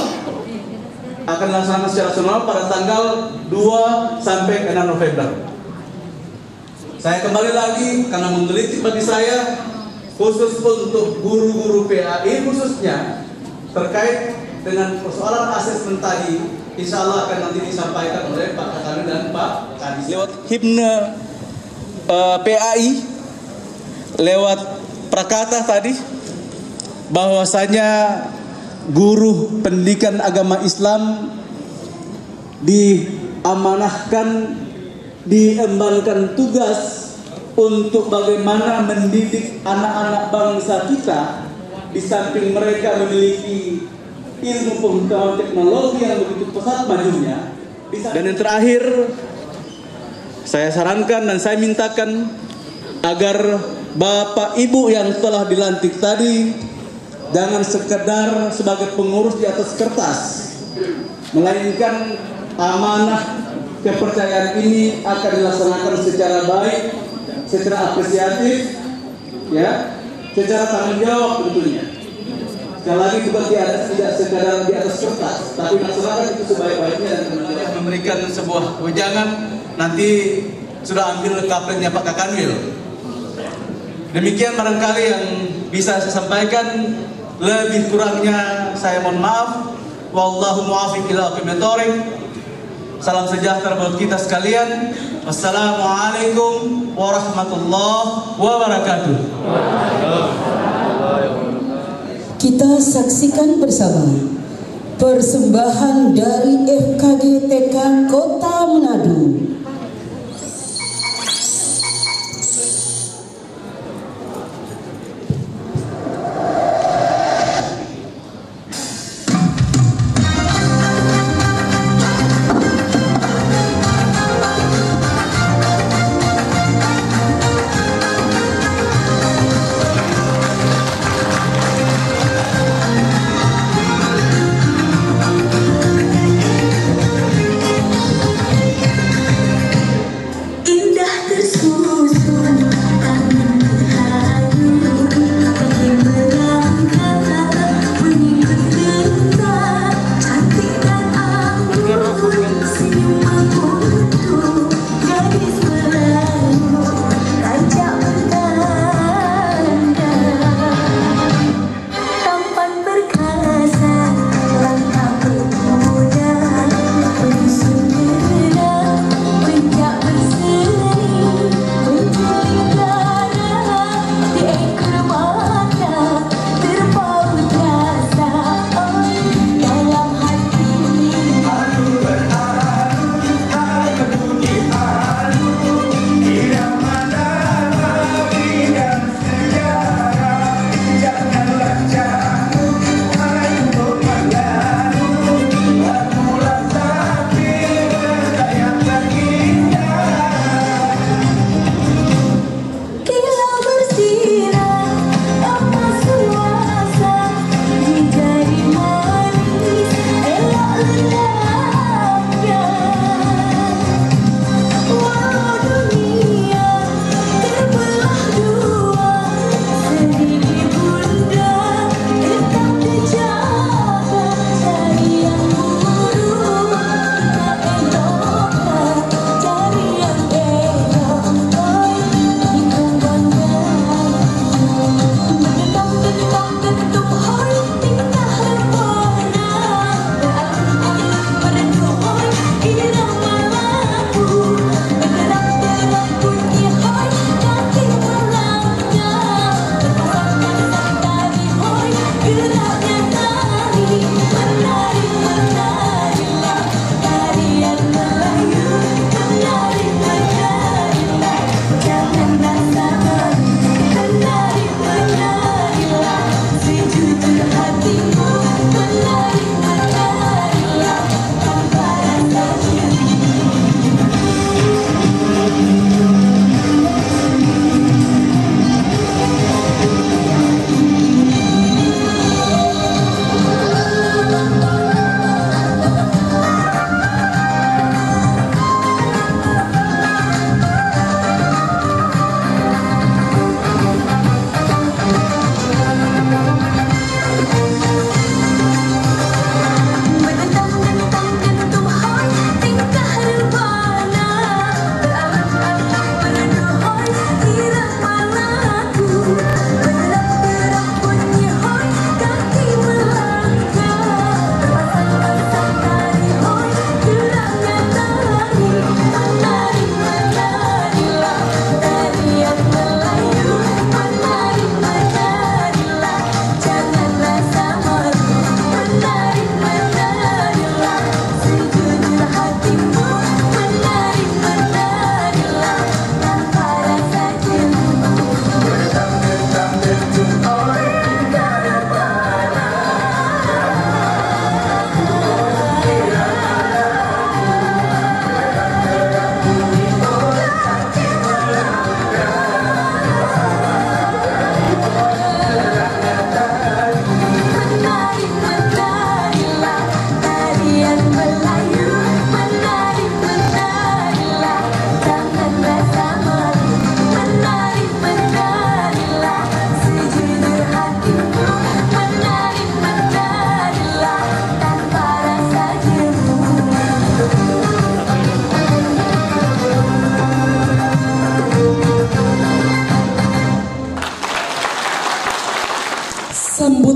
[SPEAKER 9] pada tanggal 2 sampai 6 November. Saya kembali lagi karena menggelitik bagi saya, khusus untuk guru-guru PAI khususnya terkait dengan persoalan asesmen tadi, insya Allah akan nanti disampaikan oleh Pak Kakani dan Pak Kadis lewat himne PAI, lewat prakata tadi, bahwasanya guru pendidikan agama Islam diamanahkan, diembankan tugas untuk bagaimana mendidik anak-anak bangsa kita, di samping mereka memiliki ilmu pengetahuan teknologi yang begitu pesat majunya. Dan yang terakhir, saya sarankan dan saya mintakan agar Bapak Ibu yang telah dilantik tadi jangan sekedar sebagai pengurus di atas kertas, melainkan amanah kepercayaan ini akan dilaksanakan secara baik, secara apresiatif, ya, secara tanggung jawab tentunya. Sekali lagi bukan tidak sekadar di atas kertas, tapi laksanakan itu sebaik-baiknya dan kemudian memberikan sebuah wejangan. Nanti sudah ambil kapletnya Pak Kakanwil. Demikian barangkali yang bisa saya sampaikan. Lebih kurangnya saya mohon maaf. Wallahu muwaffiq ila aqwamit thoriq. Salam sejahtera buat kita sekalian. Wassalamualaikum warahmatullahi wabarakatuh.
[SPEAKER 8] Kita saksikan bersama persembahan dari FKG TK Kota Manado.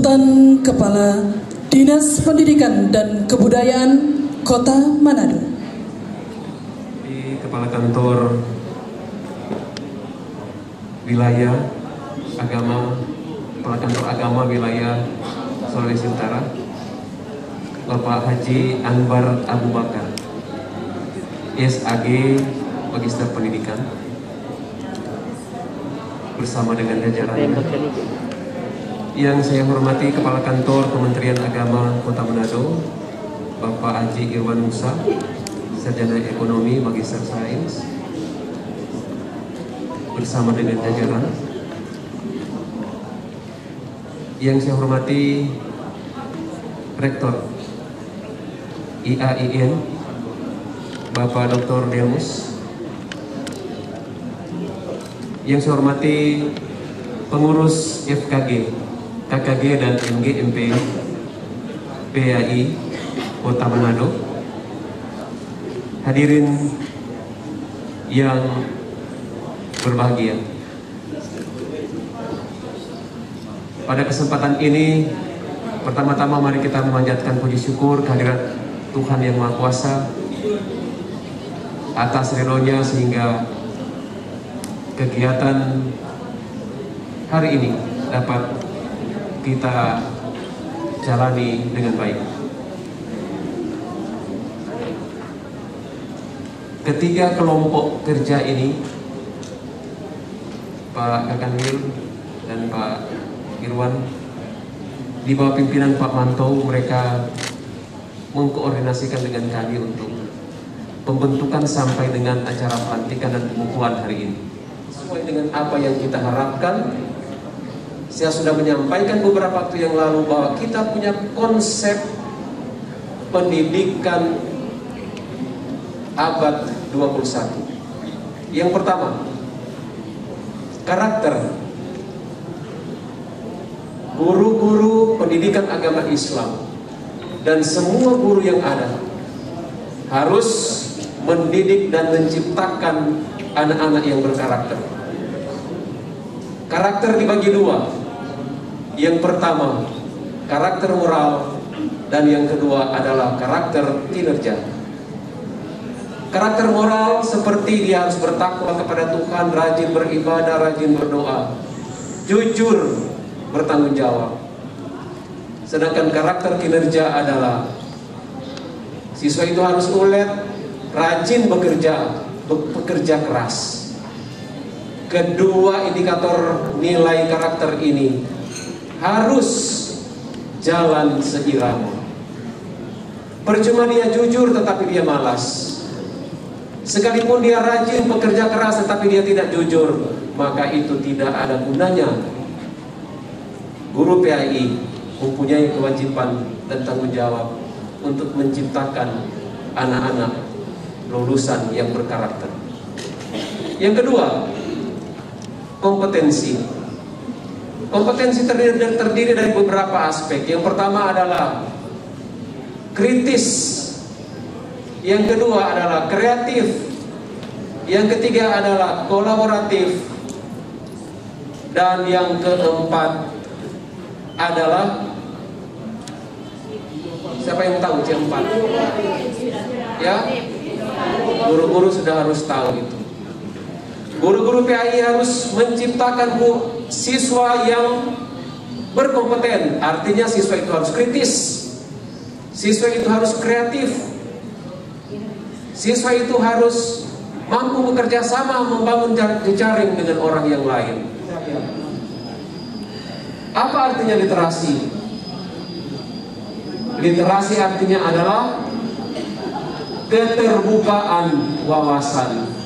[SPEAKER 5] Sambutan Kepala Dinas Pendidikan dan Kebudayaan Kota Manado.
[SPEAKER 3] Di Kepala Kantor Wilayah Agama, Kepala Kantor Agama Wilayah Sulawesi Utara, Bapak Haji Anwar Abu Bakar, SAG Magister Pendidikan, bersama dengan jajarannya. Yang saya hormati Kepala Kantor Kementerian Agama Kota Manado, Bapak Haji Irwan Musa, Sarjana Ekonomi Magister Sains, bersama dengan jajaran. Yang saya hormati Rektor IAIN, Bapak Dr. Demus. Yang saya hormati pengurus FKG, KKG dan MGMP PAI Kota Manado, hadirin yang berbahagia. Pada kesempatan ini, pertama-tama mari kita memanjatkan puji syukur kehadirat Tuhan Yang Maha Kuasa atas ridho-Nya sehingga kegiatan hari ini dapat kita jalani dengan baik. Ketiga kelompok kerja ini, Pak Kakanwil dan Pak Irwan, di bawah pimpinan Pak Mantou, mereka mengkoordinasikan dengan kami untuk pembentukan sampai dengan acara pelantikan dan pengukuhan hari ini. Sesuai dengan apa yang kita harapkan, saya sudah menyampaikan beberapa waktu yang lalu bahwa kita punya konsep pendidikan abad 21. Yang pertama, karakter. Guru-guru pendidikan agama Islam dan semua guru yang ada harus mendidik dan menciptakan anak-anak yang berkarakter. Karakter dibagi dua. Yang pertama, karakter moral, dan yang kedua adalah karakter kinerja. Karakter moral seperti dia harus bertakwa kepada Tuhan, rajin beribadah, rajin berdoa, jujur, bertanggung jawab. Sedangkan karakter kinerja adalah siswa itu harus ulet, rajin bekerja keras. Kedua indikator nilai karakter ini harus jalan seirama. Percuma dia jujur tetapi dia malas. Sekalipun dia rajin bekerja keras tetapi dia tidak jujur, maka itu tidak ada gunanya. Guru PAI mempunyai kewajiban dan tanggung jawab untuk menciptakan anak-anak lulusan yang berkarakter. Yang kedua, kompetensi. Kompetensi terdiri dari beberapa aspek. Yang pertama adalah kritis. Yang kedua adalah kreatif. Yang ketiga adalah kolaboratif. Dan yang keempat adalah, siapa yang tahu yang keempat? Ya, guru-guru sudah harus tahu itu. Guru-guru PAI harus menciptakan siswa yang berkompeten. Artinya siswa itu harus kritis, siswa itu harus kreatif, siswa itu harus mampu bekerja sama, membangun jejaring dengan orang yang lain. Apa artinya literasi? Literasi artinya adalah keterbukaan wawasan.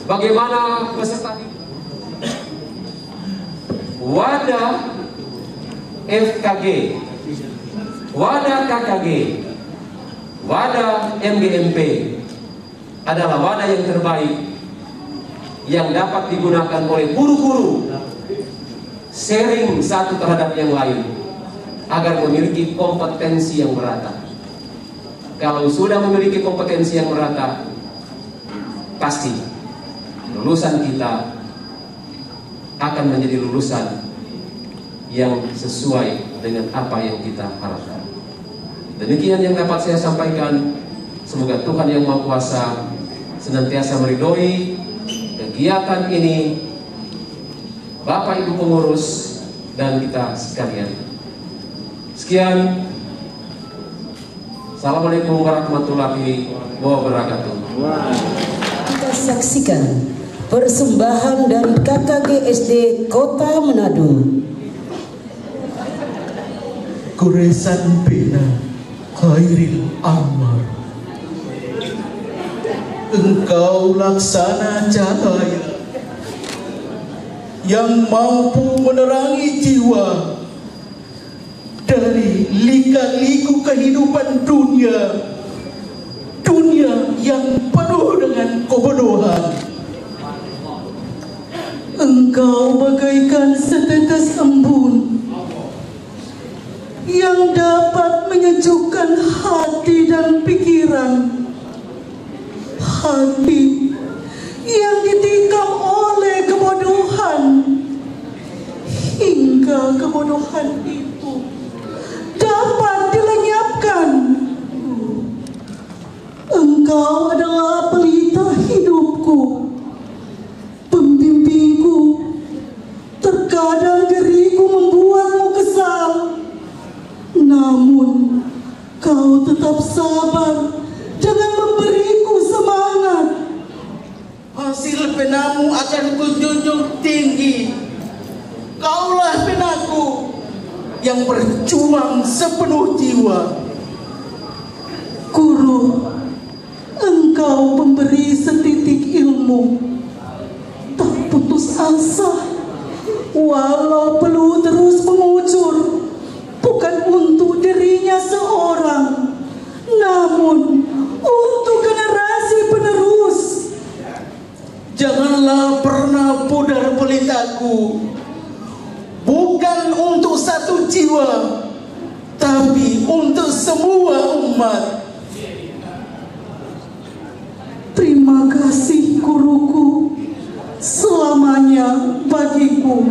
[SPEAKER 3] Bagaimana peserta wadah FKG, wadah KKG, wadah MGMP adalah wadah yang terbaik yang dapat digunakan oleh guru-guru sharing satu terhadap yang lain agar memiliki kompetensi yang merata. Kalau sudah memiliki kompetensi yang merata, pasti lulusan kita akan menjadi lulusan yang sesuai dengan apa yang kita harapkan. Demikian yang dapat saya sampaikan. Semoga Tuhan Yang Maha Kuasa senantiasa meridhoi kegiatan ini, Bapak Ibu pengurus dan kita sekalian. Sekian. Assalamualaikum warahmatullahi wabarakatuh.
[SPEAKER 8] Kita saksikan persembahan dari KKGSD Kota Manado.
[SPEAKER 10] Goresan pena Khairil Anwar, engkau laksana cahaya yang mampu menerangi jiwa dari lika-liku kehidupan dunia yang penuh dengan kebodohan. Engkau bagaikan setetes embun yang dapat menyejukkan hati dan pikiran, hati yang ditikam oleh kebodohan, hingga kebodohan itu dapat dilenyapkan. Engkau adalah pelita hidupku, pembimbingku. Terkadang diriku membuatmu kesal, namun kau tetap sabar dengan memberiku semangat. Hasil penamu akan kujunjung tinggi. Kaulah penaku yang berjuang sepenuh jiwa. Guru, engkau memberi setitik ilmu, tak putus asa, walau perlu terus mengucur, bukan untuk dirinya seorang, namun untuk generasi penerus. Janganlah pernah pudar pelitaku, bukan untuk satu jiwa, tapi untuk semua umat. Terima kasih guruku, selamanya bagiku.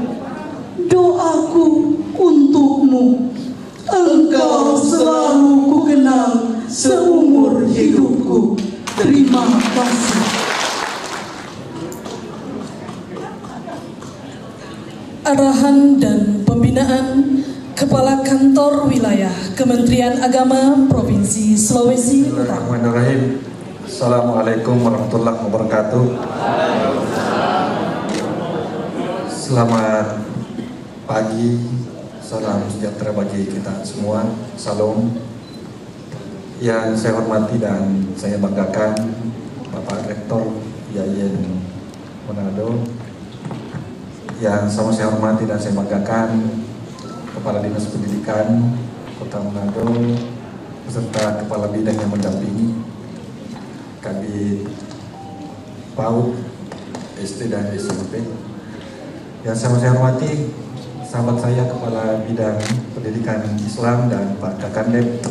[SPEAKER 10] Doaku untukmu, engkau selalu kukenang seumur hidupku. Terima kasih.
[SPEAKER 5] Arahan dan pembinaan Kepala Kantor Wilayah Kementerian Agama Provinsi Sulawesi Utara.
[SPEAKER 12] Bismillahirrahmanirrahim. Assalamualaikum warahmatullahi wabarakatuh. Selamat pagi, salam sejahtera bagi kita semua. Salam. Yang saya hormati dan saya banggakan Bapak Rektor IAIN Manado. Yang sama saya hormati dan saya banggakan Kepala Dinas Pendidikan Kota Manado beserta Kepala Bidang yang mendampingi, Kabid PAUD, SD dan SMP. Yang sama saya hormati sahabat saya Kepala Bidang Pendidikan Islam dan Pak Kakandep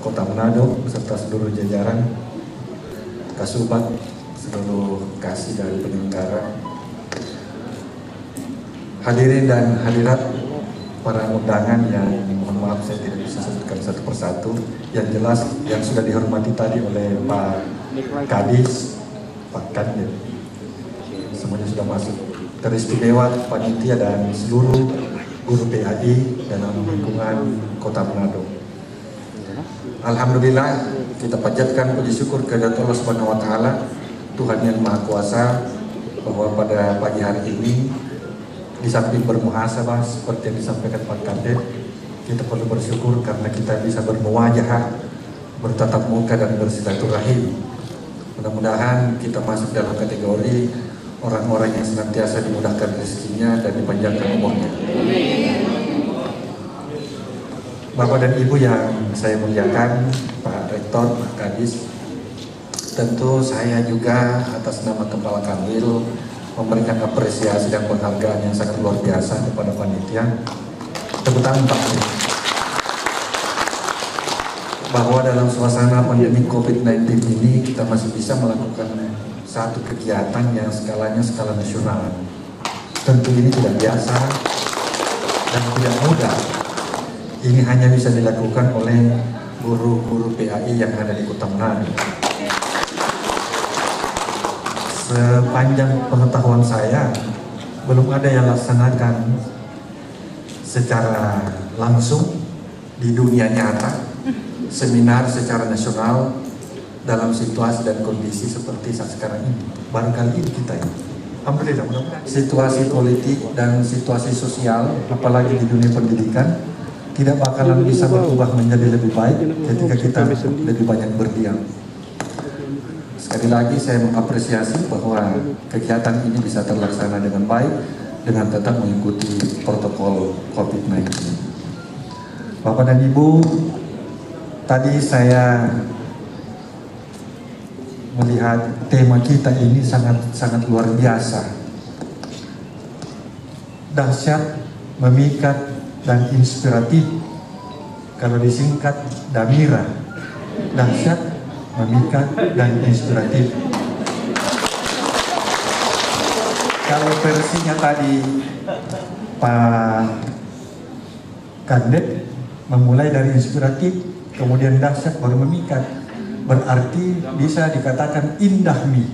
[SPEAKER 12] Kota Manado beserta seluruh jajaran Kasubat, seluruh kasih dan penyelenggara, hadirin dan hadirat, para undangan yang mohon maaf saya tidak bisa sebutkan satu persatu. Yang jelas yang sudah dihormati tadi oleh Pak Kadis, Pak Kandir, semuanya sudah masuk. Teristimewa panitia dan seluruh guru PAI dalam lingkungan Kota Manado. Alhamdulillah, kita panjatkan puji syukur kehadirat Allah Subhanahu wa taala, Tuhan yang Maha Kuasa, bahwa pada pagi hari ini di samping bermuhasabah seperti yang disampaikan Pak Kandir, kita perlu bersyukur karena kita bisa bermuwajahah, bertatap muka dan bersilaturahim. Mudah-mudahan kita masuk dalam kategori orang-orang yang senantiasa dimudahkan rezekinya dan dipanjangkan umurnya. Bapak dan Ibu yang saya muliakan, Pak Rektor, Pak Kadis, tentu saya juga atas nama Kepala Kanwil memberikan apresiasi dan penghargaan yang sangat luar biasa kepada panitia. Tepuk tangan Pak. Bahwa dalam suasana pandemi COVID-19 ini kita masih bisa melakukan satu kegiatan yang skalanya skala nasional. Tentu ini tidak biasa dan tidak mudah. ini hanya bisa dilakukan oleh guru-guru PAI yang ada di Kota Manado. Sepanjang pengetahuan saya, belum ada yang laksanakan secara langsung di dunia nyata seminar secara nasional dalam situasi dan kondisi seperti saat sekarang ini. Baru kali ini kita ini. Alhamdulillah, mudah-mudahan situasi politik dan situasi sosial, apalagi di dunia pendidikan, tidak bakalan bisa berubah menjadi lebih baik ketika kita lebih banyak berdiam. Sekali lagi saya mengapresiasi bahwa kegiatan ini bisa terlaksana dengan baik dengan tetap mengikuti protokol COVID-19. Bapak dan Ibu, tadi saya melihat tema kita ini sangat luar biasa. Dahsyat, memikat, dan inspiratif. Kalau disingkat Damira. Dahsyat, memikat, dan inspiratif. Kalau versinya tadi Pak Kandet memulai dari inspiratif, kemudian dahsyat, baru memikat, berarti bisa dikatakan indahmi.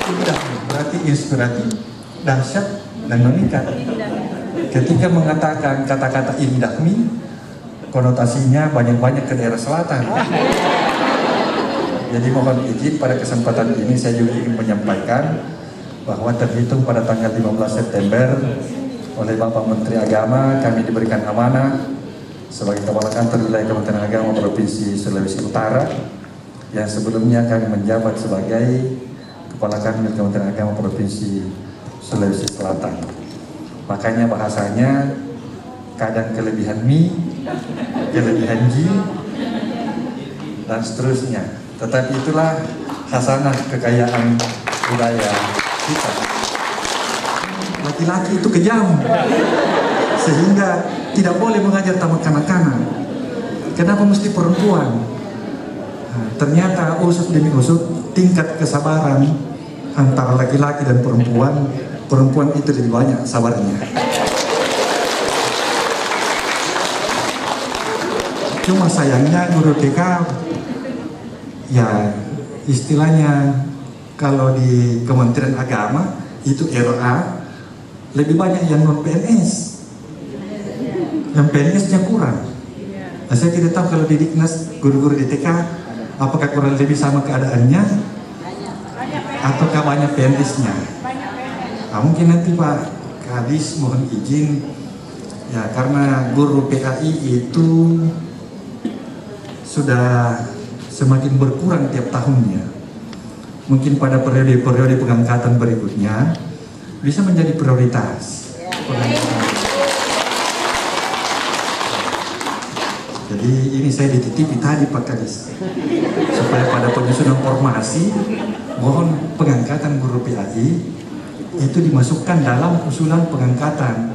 [SPEAKER 12] Indahmi berarti inspiratif, dahsyat, dan memikat. Ketika mengatakan kata-kata indahmi, konotasinya banyak-banyak ke daerah selatan. Jadi mohon izin pada kesempatan ini saya juga ingin menyampaikan bahwa terhitung pada tanggal 15 September oleh Bapak Menteri Agama kami diberikan amanah sebagai Kepala Kantor Wilayah Kementerian Agama Provinsi Sulawesi Utara yang sebelumnya kami menjabat sebagai Kepala Kantor Kementerian Agama Provinsi Sulawesi Selatan. Makanya bahasanya kadang kelebihan mie, kelebihan ji, dan seterusnya. Tetapi itulah khasanah kekayaan budaya kita. Laki-laki itu kejam, sehingga tidak boleh mengajar tamat kanak-kanak. Kenapa mesti perempuan? Nah, ternyata usut demi usut tingkat kesabaran antara laki-laki dan perempuan itu lebih banyak sabarnya. Cuma sayangnya guru TK ya istilahnya kalau di Kementerian Agama itu RA lebih banyak yang non PNS, yang PNS-nya kurang. Nah, saya tidak tahu kalau di Diknas guru-guru di TK apakah kurang lebih sama keadaannya ataukah banyak PNS-nya. Nah, mungkin nanti Pak Kadis mohon izin ya, karena guru PAI itu sudah semakin berkurang tiap tahunnya. Mungkin pada periode-periode pengangkatan berikutnya bisa menjadi prioritas. Jadi ini saya dititipi tadi Pak Kadis supaya pada penyusunan formasi mohon pengangkatan guru PAI itu dimasukkan dalam usulan pengangkatan,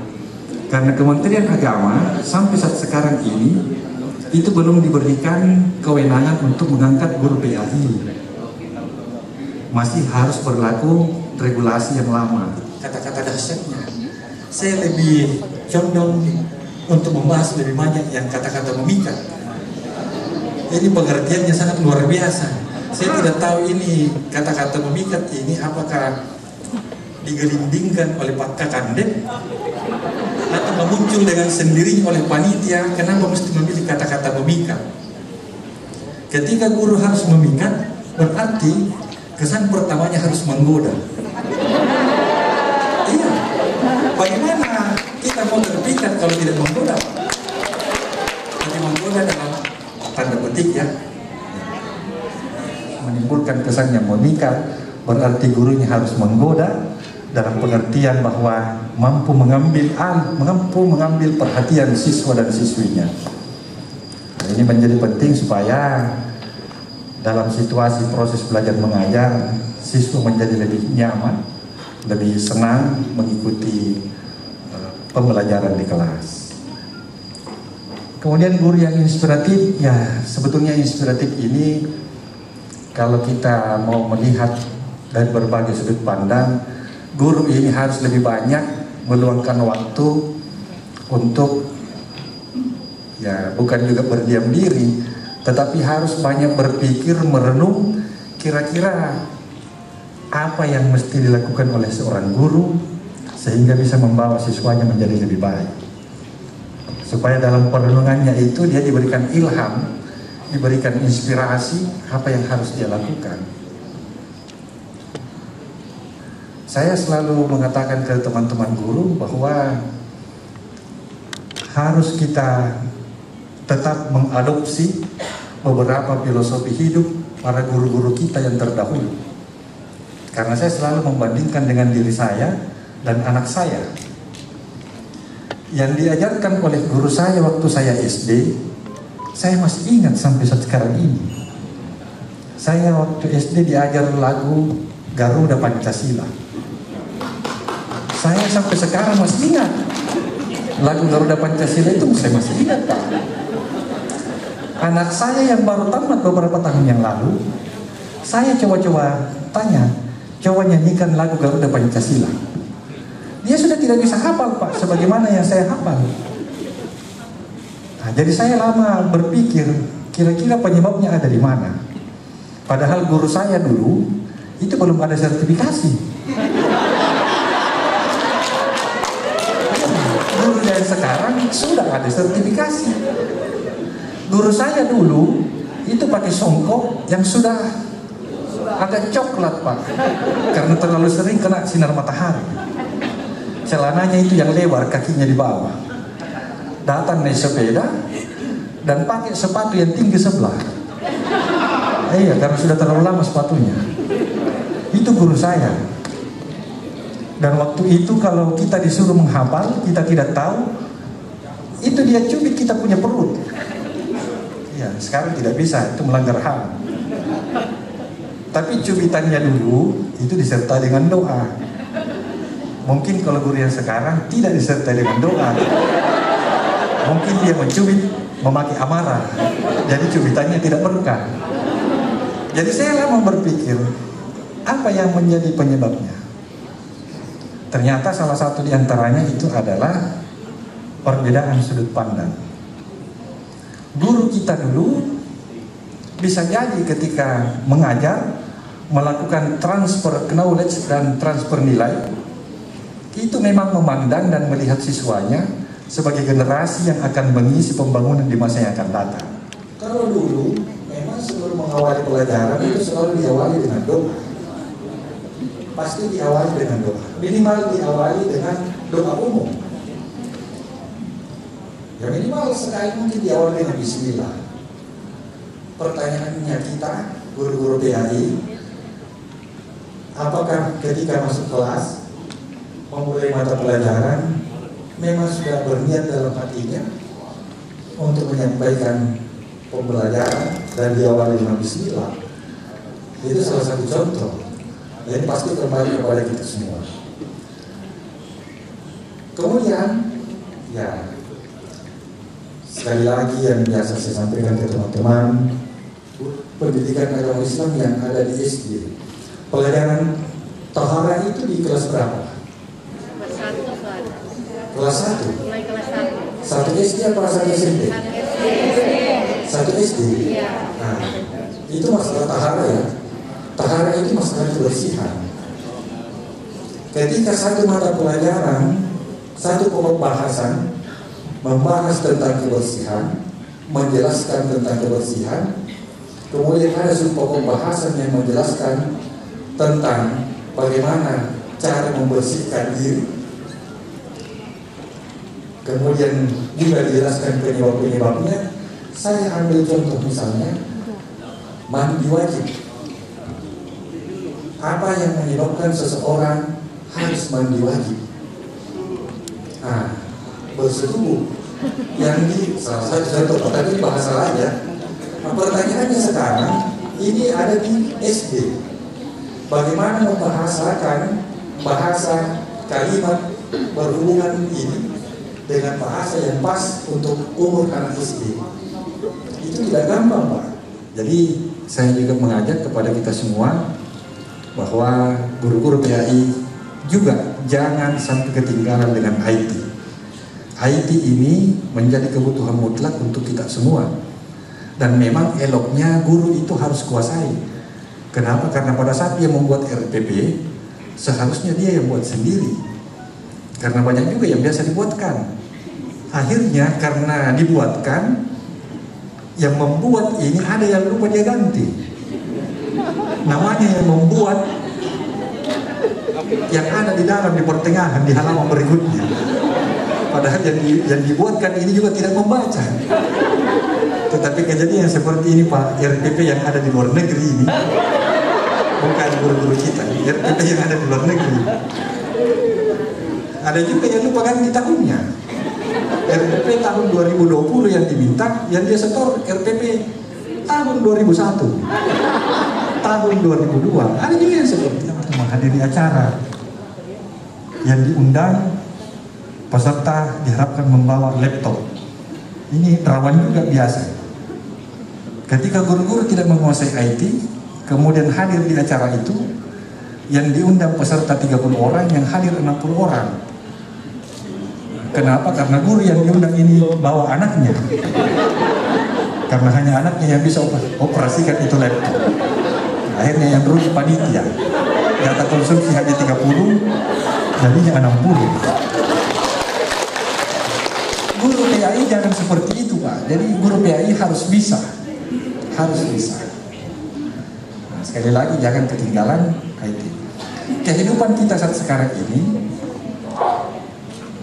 [SPEAKER 12] karena Kementerian Agama sampai saat sekarang ini itu belum diberikan kewenangan untuk mengangkat guru PAI. Masih harus berlaku regulasi yang lama. Kata-kata dahsyatnya, saya lebih condong untuk membahas lebih banyak yang kata-kata memikat. Ini pengertiannya sangat luar biasa. Saya tidak tahu ini kata-kata memikat ini apakah digelindingkan oleh Pak Kandet atau muncul dengan sendiri oleh panitia. Kenapa mesti memilih kata-kata memikat? Ketika guru harus memikat, berarti kesan pertamanya harus menggoda. Iya, bagaimana kita mau terpikat kalau tidak menggoda? Jadi menggoda dalam tanda petik ya, menimbulkan kesan yang memikat, berarti gurunya harus menggoda dalam pengertian bahwa mampu mengambil perhatian siswa dan siswinya. Nah, ini menjadi penting supaya dalam situasi proses belajar mengajar siswa menjadi lebih nyaman, lebih senang mengikuti pembelajaran di kelas. Kemudian guru yang inspiratif, ya sebetulnya inspiratif ini kalau kita mau melihat dari berbagai sudut pandang, guru ini harus lebih banyak meluangkan waktu untuk ya bukan juga berdiam diri, tetapi harus banyak berpikir, merenung kira-kira apa yang mesti dilakukan oleh seorang guru sehingga bisa membawa siswanya menjadi lebih baik. Supaya dalam perenungannya itu dia diberikan ilham, diberikan inspirasi apa yang harus dia lakukan. Saya selalu mengatakan ke teman-teman guru bahwa harus kita tetap mengadopsi beberapa filosofi hidup para guru-guru kita yang terdahulu. Karena saya selalu membandingkan dengan diri saya dan anak saya. Yang diajarkan oleh guru saya waktu saya SD, saya masih ingat sampai sekarang ini. Saya waktu SD diajar lagu Garuda Pancasila. Saya sampai sekarang masih ingat lagu Garuda Pancasila itu, saya masih ingat Pak. Anak saya yang baru tamat beberapa tahun yang lalu, saya coba-coba tanya, coba nyanyikan lagu Garuda Pancasila. Dia sudah tidak bisa hafal Pak, sebagaimana yang saya hafal. Nah, jadi saya lama berpikir, kira-kira penyebabnya ada di mana. Padahal guru saya dulu itu belum ada sertifikasi. Guru yang sekarang sudah ada sertifikasi. Guru saya dulu itu pakai songkok yang sudah agak coklat Pak, karena terlalu sering kena sinar matahari. Celananya itu yang lebar, kakinya di bawah. Datang naik sepeda dan pakai sepatu yang tinggi sebelah. Iya, karena sudah terlalu lama sepatunya. Itu guru saya. Dan waktu itu kalau kita disuruh menghafal, kita tidak tahu, itu dia cubit kita punya perut. Ya, sekarang tidak bisa, itu melanggar HAM. Tapi cubitannya dulu itu disertai dengan doa. Mungkin kalau guru yang sekarang tidak disertai dengan doa. Mungkin dia mencubit memakai amarah, jadi cubitannya tidak berkah. Jadi saya lama berpikir, apa yang menjadi penyebabnya? Ternyata salah satu di antaranya itu adalah perbedaan sudut pandang. Guru kita dulu bisa jadi ketika mengajar, melakukan transfer knowledge dan transfer nilai, itu memang memandang dan melihat siswanya sebagai generasi yang akan mengisi pembangunan di masa yang akan datang. Kalau dulu memang sebelum mengawali pelajaran itu selalu diawali dengan doa. Pasti diawali dengan doa. Minimal diawali dengan doa umum. Ya minimal sekali mungkin diawali dengan bismillah. Pertanyaannya kita, guru-guru PAI, apakah ketika masuk kelas, memulai mata pelajaran, memang sudah berniat dalam hatinya untuk menyampaikan pembelajaran dan diawali dengan bismillah? Itu salah satu contoh. Jadi pasti kembali kepada kita semua. Kemudian, ya sekali lagi yang biasa saya sampaikan ke teman-teman, pendidikan agama Islam yang ada di SD, pelajaran taharah itu di kelas berapa? Kelas 1.
[SPEAKER 4] Mulai kelas 1.
[SPEAKER 12] 1 SD apa 1 SMP? 1 SD. Nah, itu masalah taharah ya. Taharah itu masalah kebersihan. Ketika satu mata pelajaran, satu pokok bahasan membahas tentang kebersihan, menjelaskan tentang kebersihan, kemudian ada pokok bahasan yang menjelaskan tentang bagaimana cara membersihkan diri, kemudian juga dijelaskan penyebab-penyebabnya. Saya ambil contoh misalnya mandi wajib. Apa yang menyebabkan seseorang harus mandi wajib? Nah, bersetubuh yang di salah satu contoh tadi bahasa aja. Nah, pertanyaannya sekarang ini ada di SD. Bagaimana membahasakan bahasa kalimat berhubungan ini dengan bahasa yang pas untuk umur anak SD? Itu tidak gampang Pak. Jadi saya juga mengajak kepada kita semua bahwa guru-guru PAI juga jangan sampai ketinggalan dengan IT. IT ini menjadi kebutuhan mutlak untuk kita semua. Dan memang eloknya guru itu harus kuasai. Kenapa? Karena pada saat dia membuat RPP, seharusnya dia yang buat sendiri. Karena banyak juga yang biasa dibuatkan. Akhirnya karena dibuatkan, yang membuat ini ada yang lupa dia ganti. Namanya yang membuat, yang ada di dalam, di pertengahan, di halaman berikutnya. Padahal yang dibuatkan ini juga tidak membaca. Tetapi kejadian seperti ini Pak, RPP yang ada di luar negeri ini, bukan guru-guru kita, RPP yang ada di luar negeri. Ada juga yang lupa ganti tahunnya. RPP tahun 2020 yang diminta, yang dia setor RPP tahun 2001, tahun 2002. Ada juga yang seperti itu menghadiri acara yang diundang, peserta diharapkan membawa laptop. Ini rawan juga biasa. Ketika guru-guru tidak menguasai IT, kemudian hadir di acara itu, yang diundang peserta 30 orang, yang hadir 60 orang. Kenapa? Karena guru yang diundang ini bawa anaknya. Karena hanya anaknya yang bisa operasikan itu laptop. Akhirnya yang rugi panitia. Data konsumsi hanya 30, jadinya 60. Guru PAI jangan seperti itu Pak. Jadi guru PAI harus bisa. Harus bisa. Nah, sekali lagi jangan ketinggalan IT. Kehidupan kita saat sekarang ini,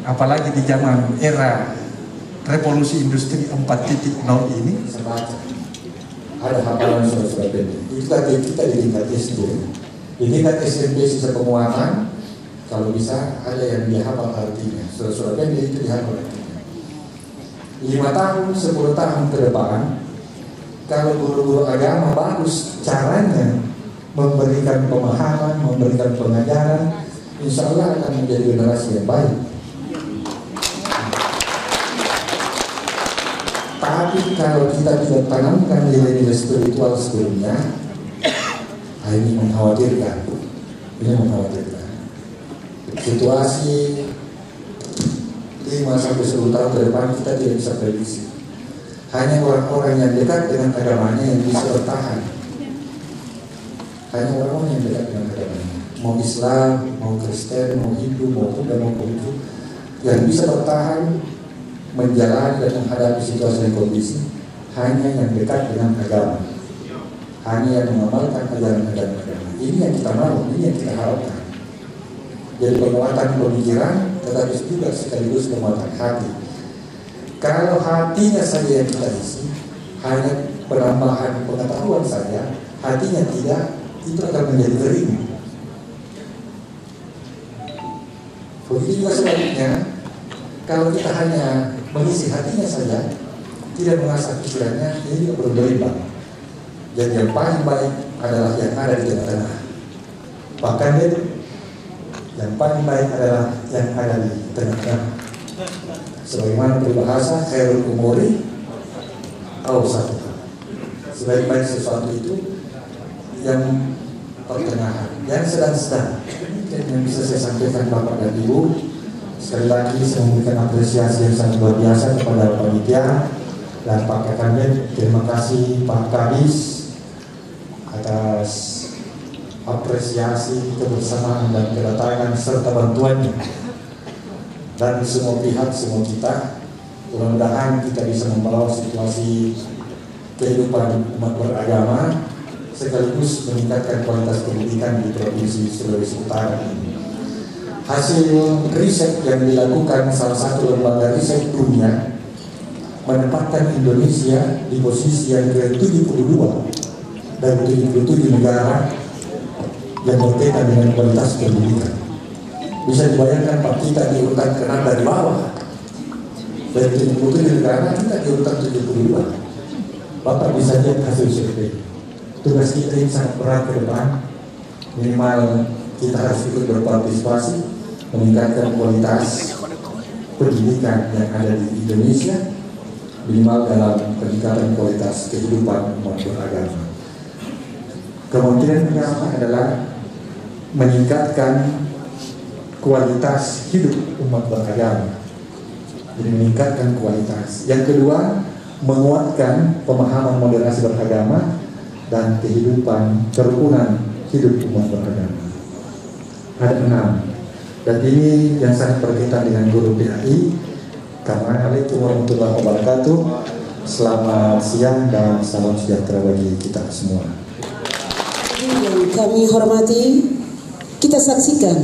[SPEAKER 12] apalagi di zaman era revolusi industri 4.0 ini,
[SPEAKER 13] ada hafalan surat-surat pendek. Itu tadi kita di tingkat SD. Di tingkat SMP sisa penguatan, kalau bisa ada yang dihafal artinya. Surat-surat pendek itu dihafal artinya. 5 tahun, 10 tahun ke depan, kalau guru-guru agama bagus caranya memberikan pemahaman, memberikan pengajaran, insya Allah akan menjadi generasi yang baik. Tapi kalau kita tidak tanamkan nilai-nilai spiritual sebelumnya, ini mengkhawatirkan. Ini mengkhawatirkan. Situasi 5-10 tahun ke depan kita tidak bisa prediksi. Hanya orang-orang yang dekat dengan agamanya yang bisa bertahan. Hanya orang-orang yang dekat dengan agamanya. Mau Islam, mau Kristen, mau Hindu, mau Buddha, mau Konghucu, yang bisa bertahan menjalani dan menghadapi situasi dan kondisi hanya yang dekat dengan agama, hanya yang mengamalkan ajaran-ajaran agama. Ini yang kita mau, ini yang kita harapkan. Jadi penguatan pemikiran, tetapi juga sekaligus penguatan hati. Kalau hatinya saja yang kita isi, hanya penambahan pengetahuan saja, hatinya tidak, itu akan menjadi kering. Begitu juga sebaliknya, kalau kita hanya mengisi hatinya saja, tidak mengasah pikirannya, ini juga perlu berimbang. Jadi yang paling baik adalah yang ada di tengah-tengah. Bahkan yang paling baik adalah yang ada di tengah-tengah. Sebagaimana peribahasa khairul umuri awsatuha. Sebaik-baik sesuatu itu yang pertengahan, yang sedang-sedang. Yang bisa saya sampaikan Bapak dan Ibu. Sekali lagi saya memberikan apresiasi yang sangat luar biasa kepada panitia dan Pak Kabid. Terima kasih Pak Kadis atas apresiasi, kebersamaan dan kedatangan serta bantuannya. Dan semua pihak, semua kita, mudah-mudahan kita bisa membawa situasi kehidupan umat beragama sekaligus meningkatkan kualitas pendidikan di Provinsi Sulawesi Utara ini. Hasil riset yang dilakukan salah satu lembaga riset dunia menempatkan Indonesia di posisi yang ke-72 dari 77 negara yang berkaitan dengan kualitas pendidikan. Bisa dibayangkan Pak, kita di urutan ke-6 dari bawah. Dari 77 negara kita di urutan 72. Bapak bisa lihat hasil survei. Tugas kita ini sangat berat ke depan. Minimal kita harus ikut berpartisipasi meningkatkan kualitas pendidikan yang ada di Indonesia, minimal dalam peningkatan kualitas kehidupan umat beragama. Kemudian yang pertama adalah meningkatkan kualitas hidup umat beragama. Jadi meningkatkan kualitas. Yang kedua, menguatkan pemahaman moderasi beragama dan kehidupan kerukunan hidup umat beragama. Ada 6. Dan ini yang sangat berkaitan dengan guru PAI. Assalamualaikum warahmatullahi wabarakatuh. Selamat siang dan salam sejahtera bagi kita semua.
[SPEAKER 8] Yang kami hormati, kita saksikan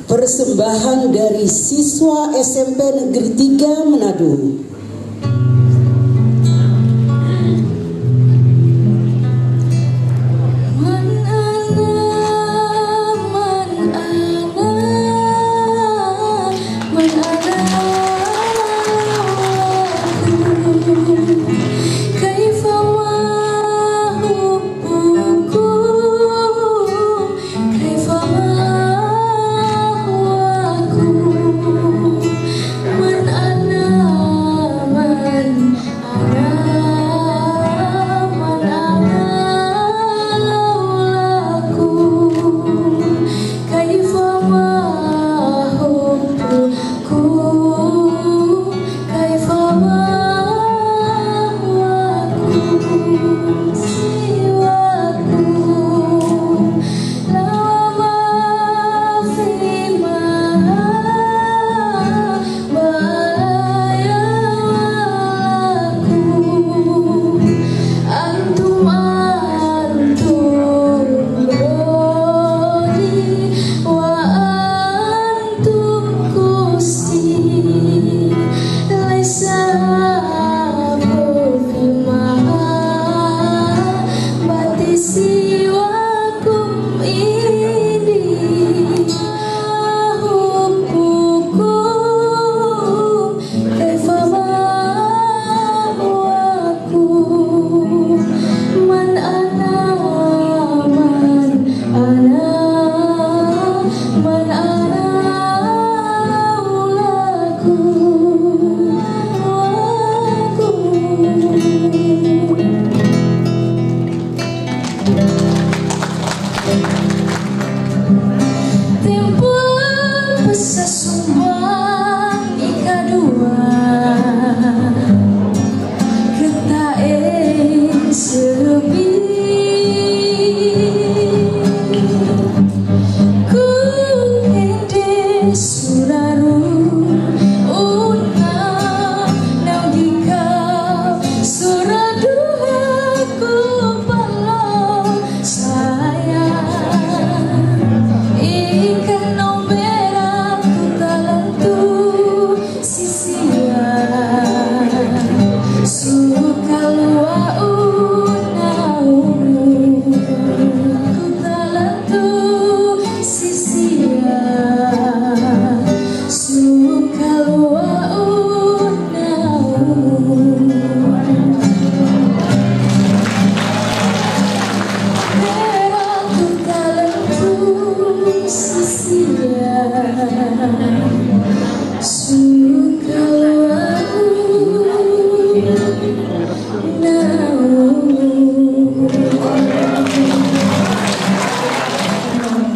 [SPEAKER 8] persembahan dari siswa SMP Negeri 3 Manado.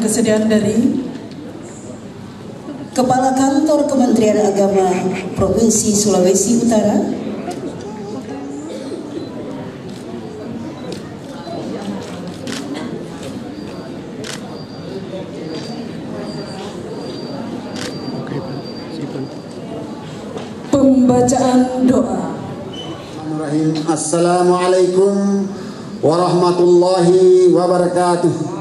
[SPEAKER 10] Kesediaan dari
[SPEAKER 8] Kepala Kantor Kementerian Agama Provinsi Sulawesi Utara,
[SPEAKER 10] pembacaan doa.
[SPEAKER 14] Assalamualaikum warahmatullahi wabarakatuh.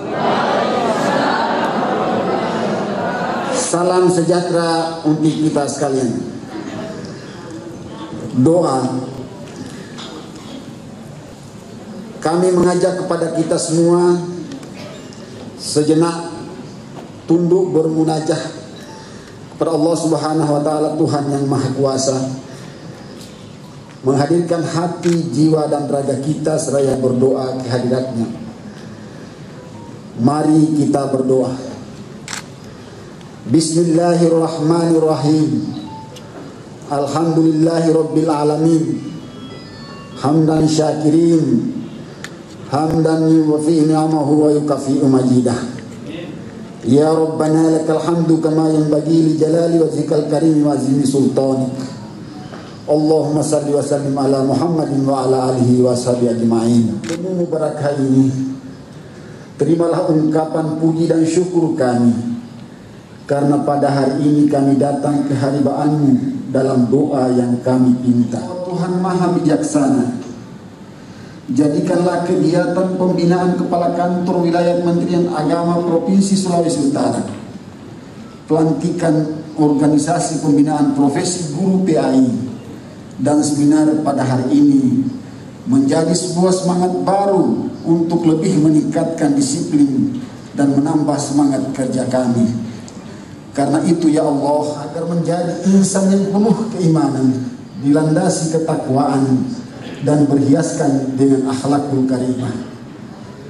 [SPEAKER 14] Salam sejahtera untuk kita sekalian. Doa. Kami mengajak kepada kita semua sejenak tunduk bermunajah kepada Allah Subhanahu wa taala, Tuhan yang Maha Kuasa. Menghadirkan hati, jiwa dan raga kita seraya berdoa kehadiratnya. Mari kita berdoa. Bismillahirrahmanirrahim. Alhamdulillahi rabbil alamin. Hamdan syakirin. Hamdan yuwafi ni'amahu wa yukafi'u majidah. Ya Rabbana lakal hamdu kama yanbaghi li jalali wajhikal karim wa azimi sultanik. Allahumma salli wa sallim ala Muhammadin wa ala alihi wa sahbihi ajma'in. Penuh barakah ini, terimalah ungkapan puji dan syukur kami, karena pada hari ini kami datang ke hadirat-Mu dalam doa yang kami pinta. Tuhan Maha Bijaksana, jadikanlah kegiatan pembinaan Kepala Kantor Wilayah Kementerian Agama Provinsi Sulawesi Utara, pelantikan organisasi pembinaan profesi guru PAI, dan seminar pada hari ini menjadi sebuah semangat baru untuk lebih meningkatkan disiplin dan menambah semangat kerja kami. Karena itu ya Allah, agar menjadi insan yang penuh keimanan, dilandasi ketakwaan, dan berhiaskan dengan akhlakul karimah,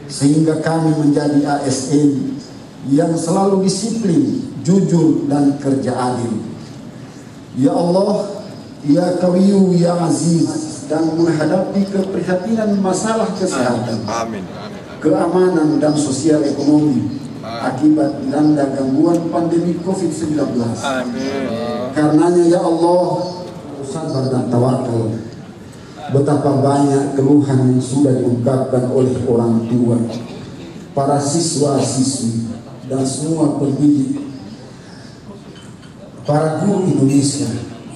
[SPEAKER 14] sehingga kami menjadi ASN yang selalu disiplin, jujur, dan kerja adil. Ya Allah, Ya Qawiyu, Ya Aziz, dan menghadapi keprihatinan masalah kesehatan, keamanan, dan sosial ekonomi akibat dilanda gangguan pandemi COVID-19. Karenanya ya Allah, sabar dan tawakal. Betapa banyak keluhan yang sudah diungkapkan oleh orang tua, para siswa-siswi, dan semua pendidik, para guru Indonesia,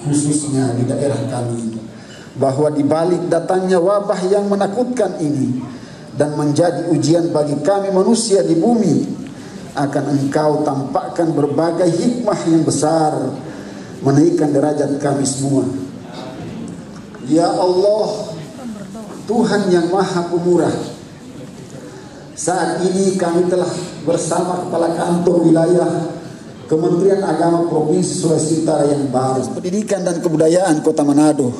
[SPEAKER 14] khususnya di daerah kami, bahwa di balik datangnya wabah yang menakutkan ini dan menjadi ujian bagi kami manusia di bumi, akan Engkau tampakkan berbagai hikmah yang besar, menaikkan derajat kami semua. Ya Allah, Tuhan yang Maha Pemurah, saat ini kami telah bersama Kepala Kantor Wilayah Kementerian Agama Provinsi Sulawesi Utara yang baru, Pendidikan dan Kebudayaan Kota Manado,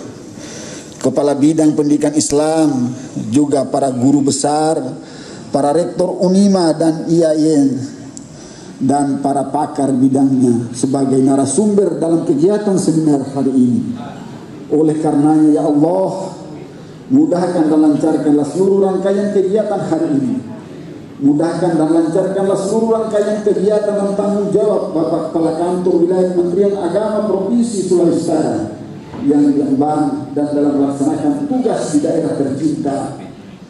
[SPEAKER 14] Kepala Bidang Pendidikan Islam, juga para guru besar, para rektor Unima dan IAIN, dan para pakar bidangnya sebagai narasumber dalam kegiatan seminar hari ini. Oleh karenanya ya Allah, mudahkan dan lancarkanlah seluruh rangkaian kegiatan hari ini. Mudahkan dan lancarkanlah seluruh rangkaian kegiatan dan tanggung jawab Bapak Kepala Kantor Wilayah Kementerian Agama Provinsi Sulawesi Utara yang diemban dan dalam melaksanakan tugas di daerah tercinta,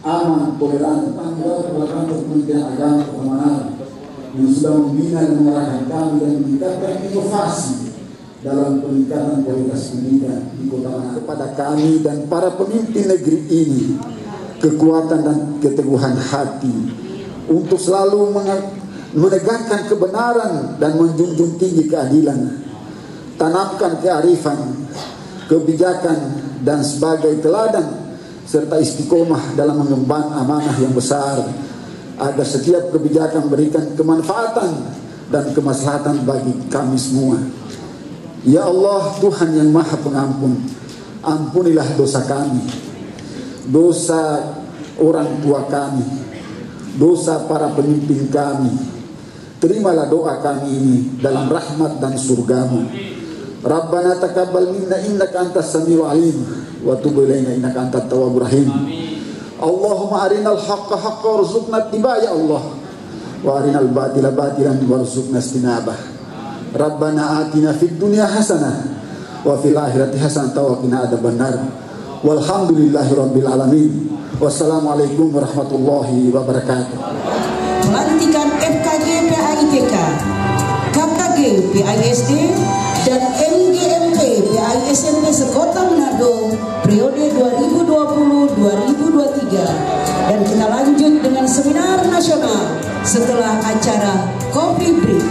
[SPEAKER 14] aman, toleran. Tanggung jawab Kepala Kantor Kementerian Agama Kota Manado yang sudah membina dan mengarahkan kami dan meningkatkan inovasi dalam peningkatan kualitas pendidikan di Kota Manado. Kepada kami dan para pemimpin negeri ini, kekuatan dan keteguhan hati untuk selalu menegakkan kebenaran dan menjunjung tinggi keadilan, tanamkan kearifan, kebijakan, dan sebagai teladan, serta istiqomah dalam mengemban amanah yang besar, agar setiap kebijakan memberikan kemanfaatan dan kemaslahatan bagi kami semua. Ya Allah, Tuhan yang Maha Pengampun, ampunilah dosa kami, dosa orang tua kami, dosa para pemimpin kami. Terimalah doa kami ini dalam rahmat dan surgamu. Rabbana taqabbal minna innaka antas samiul alim wa tub ilaina innaka antat tawwabur rahim. Allahumma arinal haqqa haqqan warzuqna ittiba'a ya Allah, wa arinal batila batilan warzuqna istinabah. Rabbana atina fid dunya hasanah wa fil akhirati hasanah wa qina adzabannar. Walhamdulillahi rabbil alamin. Wassalamualaikum warahmatullahi wabarakatuh.
[SPEAKER 8] Pelantikan FKG PAITK, KKG PAISD, dan MGMP PAISMP sekota Manado periode 2020-2023. Dan kita lanjut dengan seminar nasional setelah acara Coffee Break.